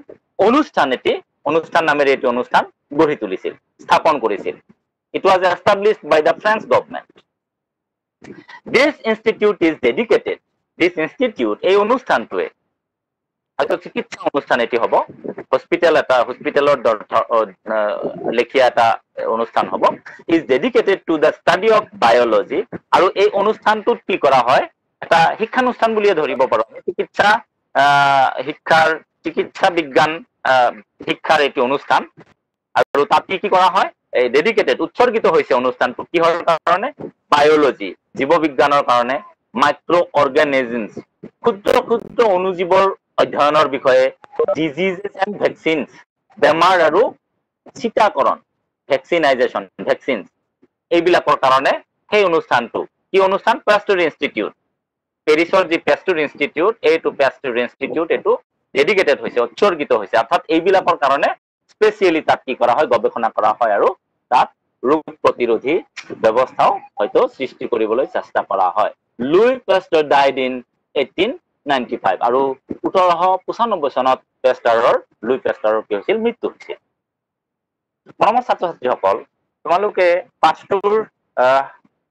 অনুষ্ঠান নামেৰে এটি অনুষ্ঠান গঢ়ি তুলিছিল স্থাপন কৰিছিল it was established by the French government this institute এই অনুষ্ঠানটোৱে হয়তো চিকিৎসা অনুষ্ঠান এটি হ'ব হস্পিটেলৰ লেখিয়া এটা অনুষ্ঠান হ'ব is dedicated to the study of biology আৰু এই অনুষ্ঠানটোত কি কৰা হয় এটা শিক্ষানুষ্ঠান বুলিয়ে ধৰিব পাৰো চিকিৎসা বিজ্ঞান শিক্ষাৰ এটি অনুষ্ঠান আৰু তাত কি কৰা হয় এই ডেডিকেটেড উৎসৰ্গিত হৈছে অনুষ্ঠানটো কিহৰ কাৰণে বায়োলজি জীৱ বিজ্ঞানৰ কাৰণে মাইক্ৰো অৰ্গানিজমছ ক্ষুদ্ৰ অণুজীৱৰ অধ্যয়নৰ বিষয়ে ডিজিজেছ এণ্ড ভেকচিনছ বেমাৰ আৰু চিটাকৰণ ভেকচিনছ এইবিলাকৰ কাৰণে সেই অনুষ্ঠানটো কি অনুষ্ঠান পেষ্টৰ ইনষ্টিটিউট পেৰিছৰ যি পেষ্টৰ ইনষ্টিটিউট এইটো ডেডিকেটেড হৈছে উৎসৰ্গিত হৈছে অৰ্থাৎ এইবিলাকৰ কাৰণে স্পেচিয়েলি তাত কি কৰা হয় গৱেষণা কৰা হয় আৰু তাত ৰোগ প্ৰতিৰোধী ব্যৱস্থাও হয়তো সৃষ্টি কৰিবলৈ চেষ্টা কৰা হয় লুই পেষ্টৰ ডাইড ইন 1895 আৰু 1895 চনত লুই পেষ্টৰৰ কি হৈছিল মৃত্যু হৈছিল মৰমৰ ছাত্ৰ-ছাত্ৰীসকল তোমালোকে পাঠটোৰ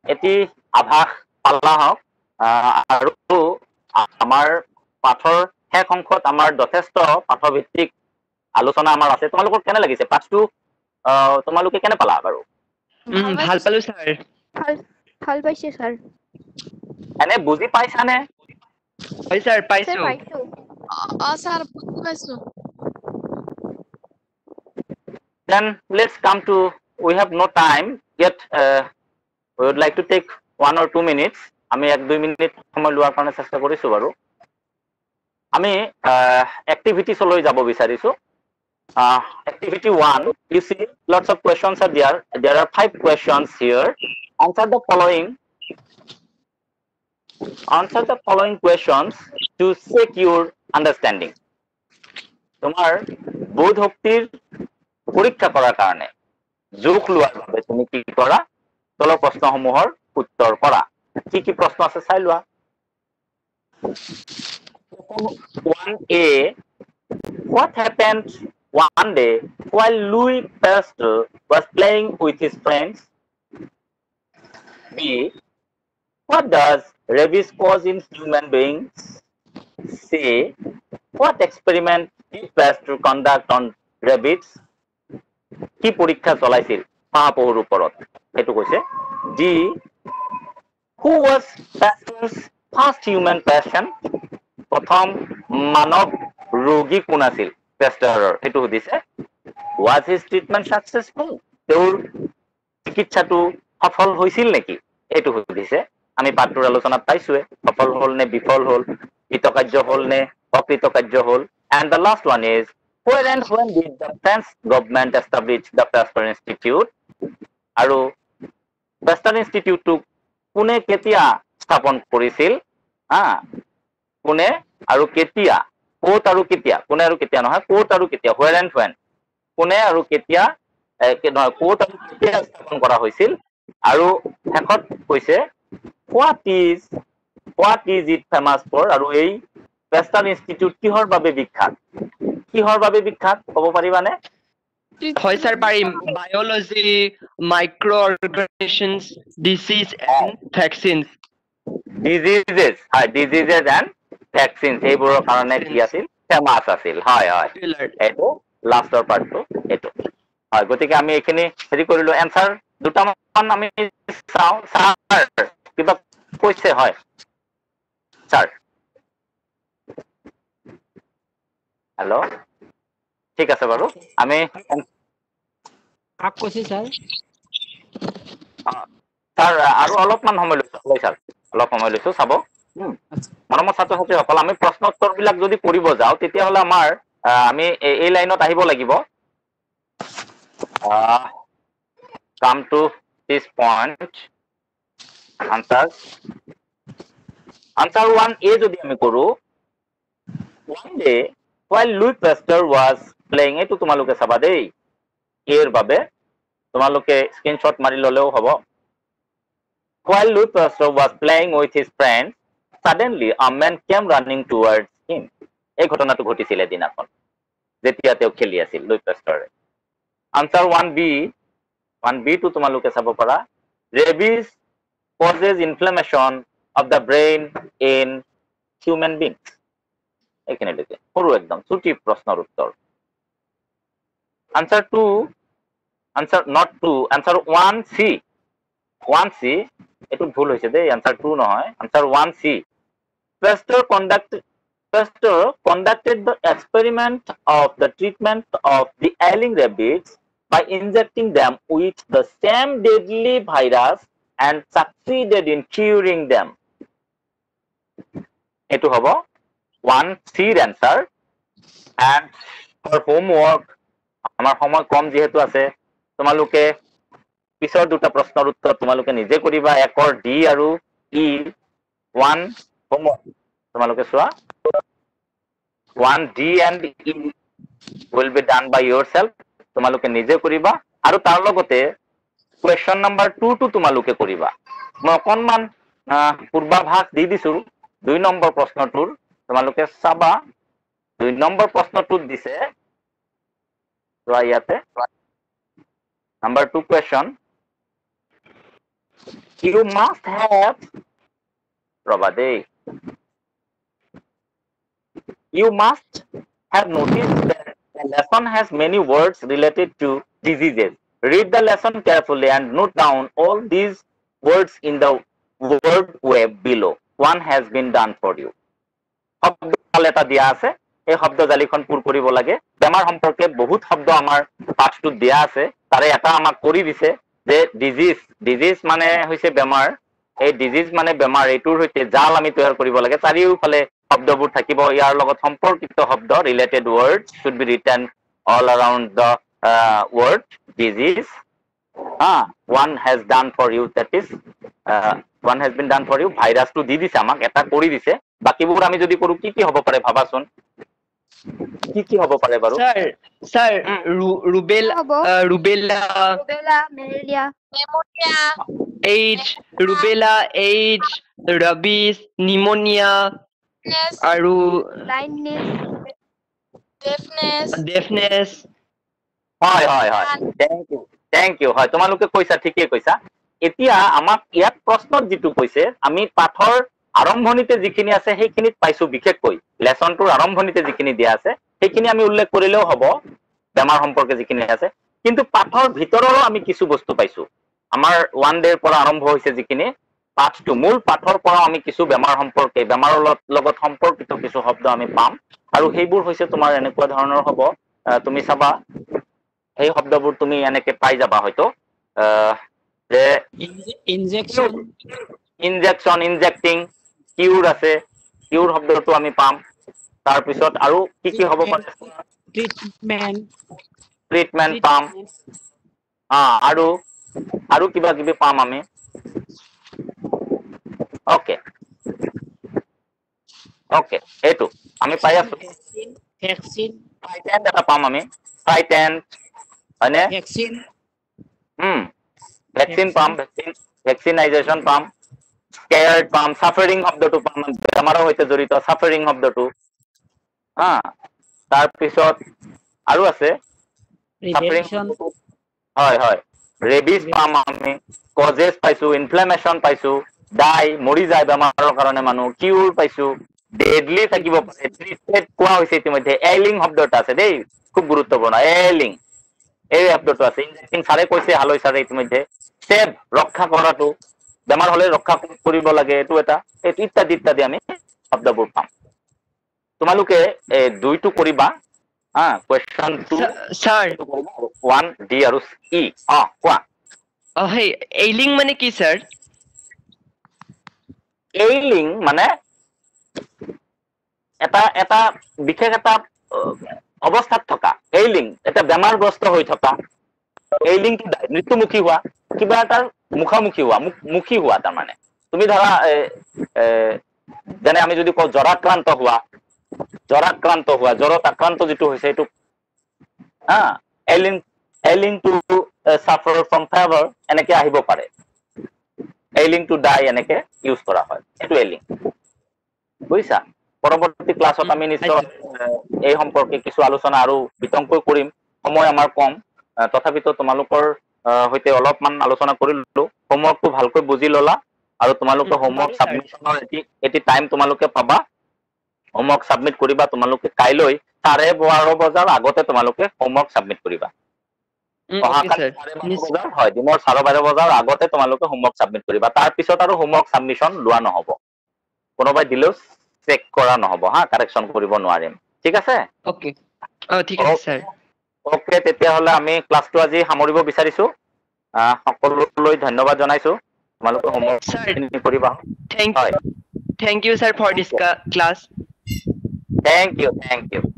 এটি আভাস পালা হওক আৰু আমাৰ পাঠৰ শেষ অংশত আমাৰ যথেষ্ট পাঠভিত্তিক আলোচনা আমাৰ আছে তোমালোকৰ কেনে লাগিছে পাঠটো তোমালোকে কেনে পালা বাৰু ভাল পালো স্যাৰ ভাল পাইছে স্যাৰ এনে বুজি পাইছানে হয় স্যাৰ পাইছো স্যাৰ পাইছো স্যার বুজি পাইছো Then let's come to, we have no time yet. We would like to take 1 or 2 minutes. আমি 1-2 মিনিট সময় লোৱাৰ কাৰণে চেষ্টা কৰিছো বাৰু। আমি activities লৈ যাব বিচাৰিছো। Activity 1, you see lots of questions are there. There are 5 questions here. Answer the following. Answer the following questions to check your understanding. তোমার বোধ শক্তির পরীক্ষা করার কারণে জোখ লোৱাৰ বাবে তুমি কি কৰা? তলৰ প্ৰশ্নসমূহৰ উত্তৰ কৰা। কি কি প্ৰশ্ন আছে চাই লোৱা। 1A, what happened one day while Louis Pasteur was playing with his friends? B, what does rabies cause in human beings? C, what experiment did Pasteur conduct on rabbits? কি পৰীক্ষা চলাইছিল মহাপহুৰ ওপৰত? সেইটো কৈছে। D, who was Pasteur's first human patient? প্ৰথম মানৱ ৰোগী কোন আছিল পেষ্টাৰৰ? সেইটো সুধিছে। Was his treatment successful? তেওঁৰ চিকিৎসাটো সফল হৈছিল নেকি? এইটো সুধিছে। আমি পাঠটোৰ আলোচনাত পাইছোৱে, সফল হল নে বিফল হল, কৃতকাৰ্য হল নে অকৃতকাৰ্য হল। And the last one is, where and when did the French government establish the Pasteur Institute? আৰু Pasteur Institute কোনে কেতিয়া স্থাপন কৰিছিল? কোনে আৰু কেতিয়া, ক'ত আৰু কেতিয়া, কোনে আৰু কেতিয়া নহয়, ক'ত আৰু কেতিয়া, where and when, কোনে আৰু কেতিয়া নহয়, ক'ত আৰু কেতিয়া স্থাপন কৰা হৈছিল। আৰু শেষত কৈছে what is it famous for? আৰু এই Pasteur Institute কিহৰ বাবে বিখ্যাত? কিহৰ বাবে বিখ্যাত ক'ব পাৰিবানে? হয় স্যাৰ পাৰিম। Biology, micro organisms, disease and vaccines. Diseases, হয়, ডিজিজেস এন্ড ভ্যাকসিনস এইবোৰৰ কাৰণে কি আছিল? ফেমাছ আছিল। হয় হয়, এইটো লাষ্টৰ পাৰ্টটো এইটো হয়। গতিকে আমি এইখিনি হেৰি কৰিলো। এনচাৰ দুটামান আমি চাওঁ। ছাৰ কিবা কৈছে? হয় ছাৰ, হেল্ল', ঠিক আছে বাৰু। আমি কাক কৈছে ছাৰ? ছাৰ আৰু অলপমান সময় লৈছো ছাৰ, অলপ সময় লৈছো চাব। মৰমৰ ছাত্ৰ ছাত্ৰীসকল, আমি প্ৰশ্ন উত্তৰ বিলাক যদি কৰিব যাওঁ তেতিয়াহ'লে আমাৰ আমি এই লাইনত আহিব লাগিব। Come to this point. Answer 1A যদি আমি কৰো, one day while Louis Pasteur was playing, এইটো তোমালোকে চাবা দেই, এৰ বাবে তোমালোকে স্ক্ৰিনশ্বট মাৰি ললেও হ'ব। While Louis Pasteur was playing with his friends, suddenly a man came running towards him. এই ঘটনাটো ঘটিছিল এদিনাখন যেতিয়া তেওঁ খেলি আছিল লুই পেষ্টৰে। আনসাৰ 1B টো তোমালোকে চাব পাৰা। Rabies causes inflammation of the brain in human beings. এইখিনিলৈকে সৰু একদম ছুটি প্ৰশ্নৰ উত্তৰ। Answer 2, answer not 2, answer 1C এইটো ভুল হৈছে দেই, আনসাৰ 2 নহয়, answer 1C। Pasteur conducted the experiment of the treatment of the ailing rabbits by injecting them with the same deadly virus and succeeded in curing them. Etu hobo 1C answer. And for homework, amar homework kom jehetu ase, tomaluke pisor duta prashnor uttor tomaluke nije koriba, ekor D aru E. 1 homework tomaluke soa, 1D and E will be done by yourself. তোমালোকে নিজে কৰিবা আৰু তাৰ লগতে question number 2 টো তোমালোকে কৰিবা। মই অকনমান পূৰ্বাভাস দি দিছো 2 নম্বৰ প্ৰশ্নটোৰ, তোমালোকে চাবা। 2 নম্বৰ প্ৰশ্নটোত দিছে চোৱা ইয়াতে, number 2 question, you must have, ৰবা দেই, you must have noticed that the lesson has many words related to diseases. Read the lesson carefully and note down all these words in the word web below. One has been done for you. শব্দ এটা দিয়া আছে, এই শব্দ জালিখন পূৰ কৰিব লাগে বেমাৰ সম্পৰ্কে বহুত শব্দ আমাৰ পাঠটোত দিয়া আছে তাৰে এটা আমাক কৰি দিছে যে ডিজিজ মানে হৈছে বেমাৰ এই ডিজিজ মানে বেমাৰ এইটোৰ সৈতে জাল আমি তৈয়াৰ কৰিব লাগে চাৰিওফালে শব্দবোৰ থাকিব ইয়াৰ লগত সম্পৰ্কিত শব্দ related word should be written all around the word disease one has done for you that is one has been done for you virus to দি দিছে আমাক এটা কৰি দিছে বাকিবোৰ আমি যদি কৰো কি হ'ব পাৰে ভাবাচোন কি হ'ব পাৰে বাৰু sir rubella Rubella, malaria, AIDS rubella AIDS rabies pneumonia আৰু blindness, deafness হয় থ্যাংক ইউ হয় তোমালোকে কৈছা ঠিকই কৈছা এতিয়া আমাক ইয়াত প্ৰশ্নত যেটো কৈছে আমি পাঠৰ আৰম্ভণিতে যিখিনি আছে সেইখিনিত পাইছো বিশেষকৈ লেসনটোৰ আৰম্ভণিতে যিখিনি দিয়া আছে সেইখিনি আমি উল্লেখ কৰিলেও হ'ব বেমাৰ সম্পৰ্কে যিখিনি আছে কিন্তু পাঠৰ ভিতৰৰো আমি কিছু বস্তু পাইছো আমাৰ ওৱান ডেৰ পৰা আৰম্ভ হৈছে যিখিনি পাঠটো মূল পাঠৰ পৰা আমি কিছু বেমাৰ সম্পৰ্কে বেমাৰৰ লগত সম্পৰ্কিত কিছু শব্দ আমি পাম আৰু সেইবোৰ হৈছে তোমাৰ এনেকুৱা ধৰণৰ হ'ব তুমি চাবা এই শব্দবোৰ তুমি এনেকে পাই যাবা হয়তো যে ইনজেকশন ইনজেক্টিং কিউৰ আছে কিউৰ শব্দটো আমি পাম তাৰ পিছত আৰু কি হ'ব পাৰে ট্ৰিটমেন্ট পাম আৰু কিবা কিবি পাম আমি ওকে এইটো আমি পাই আছো ভ্যাকসিন ফ্ৰাইটেণ্ট এটা পাম আমি ফ্ৰাইটেণ্ট হয়নে ভ্যাকসিন পাম ভ্যাকসিনাইজেশন পাম স্কেয়াৰ্ড পাম সাফাৰিং শব্দটো পাম বেমাৰৰ সৈতে জড়িত সাফাৰিং শব্দটো তাৰ পিছত আৰু আছে হয় ৰেবিজ পাম আমি কজেছ পাইছো ইনফ্লামেশন পাইছো ডাই মৰি যায় বেমাৰৰ কাৰণে মানুহ কিউৰ পাইছো ডেডলি থাকিব পাৰে ট্ৰিটেড কোৱা হৈছে ইতিমধ্যে এলিং শব্দ এটা আছে দেই খুব গুৰুত্বপূৰ্ণ এলিং এই শব্দটো আছে ইনজেক্টিং সাৰে কৈছে হালৈ সাৰে ইতিমধ্যে সেভ ৰক্ষা কৰাটো বেমাৰ হলে ৰক্ষা কৰিব লাগে এইটো এটা ইত্যাদি আমি শব্দবোৰ পাম তোমালোকে দুইটো কৰিবা কোৱেশ্চন 2 স্যাৰ 1 ডি আৰু ই কোৱা hey ailing মানে কি স্যাৰ এইলিং মানে এটা বিশেষ এটা অৱস্থাত থকা এইলিং এটা বেমাৰগ্ৰস্ত হৈ থকা এইলিং কি মৃত্যুমুখী হোৱা কিবা এটা মুখামুখি হোৱা তাৰমানে তুমি ধৰা যেনে আমি যদি কওঁ জ্বৰাক্ৰান্ত হোৱা জ্বৰত আক্ৰান্ত যিটো হৈছে এইটো ailing to suffer from fever এনেকে আহিব পাৰে ailing to die এনেকে ইউজ কৰা হয় এইটো ailing বুজিছা পৰৱৰ্তী ক্লাছত আমি নিশ্চয় এই সম্পৰ্কে কিছু আলোচনা আৰু বিতংকৈ কৰিম সময় আমাৰ কম তথাপিতো তোমালোকৰ হইতে অলপমান আলোচনা কৰিলো হোমৱৰ্কটো ভালকৈ বুজি ললা আৰু তোমালোকে হোমৱৰ্ক সাবমিশনৰ এটি টাইম তোমালোকে পাবা হোমৱৰ্ক সাবমিট কৰিবা তোমালোকে কাইলৈ 12:30 বজাৰ আগতে তোমালোকে হোমৱৰ্ক সাবমিট কৰিবা হয় দিনৰ 12:30 বজাৰ আগতে তোমালোকে হোমৱৰ্ক সাবমিট কৰিবা তাৰ পিছত আৰু হোমৱৰ্ক সাবমিশন লোৱা নহব কোনোবাই দিলেও চেক কৰা নহব কাৰেকচন কৰিব নোৱাৰিম ঠিক আছে ওকে ঠিক আছে স্যাৰ ওকে তেতিয়াহলে আমি ক্লাছটো আজি সামৰিব বিচাৰিছো সকলোলৈ ধন্যবাদ জনাইছো তোমালোকে হোমৱৰ্ক কৰিবা thank you sir for this class thank you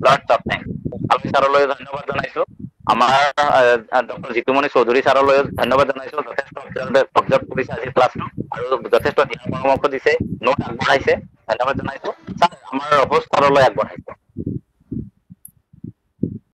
lots of thanks আমি ছাৰলৈ ধন্যবাদ জনাইছো আমাৰ ডক্টৰ জিতুমণি চৌধুৰী ছাৰলৈ ধন্যবাদ জনাইছো যথেষ্ট অবজাৰ্ভ কৰিছে আজি ক্লাছটো আৰু যথেষ্ট পৰামৰ্শ দিছে নোট আগবঢ়াইছে ধন্যবাদ জনাইছো ছাৰ আমাৰ হোষ্ট ছাৰলৈ আগবঢ়াইছো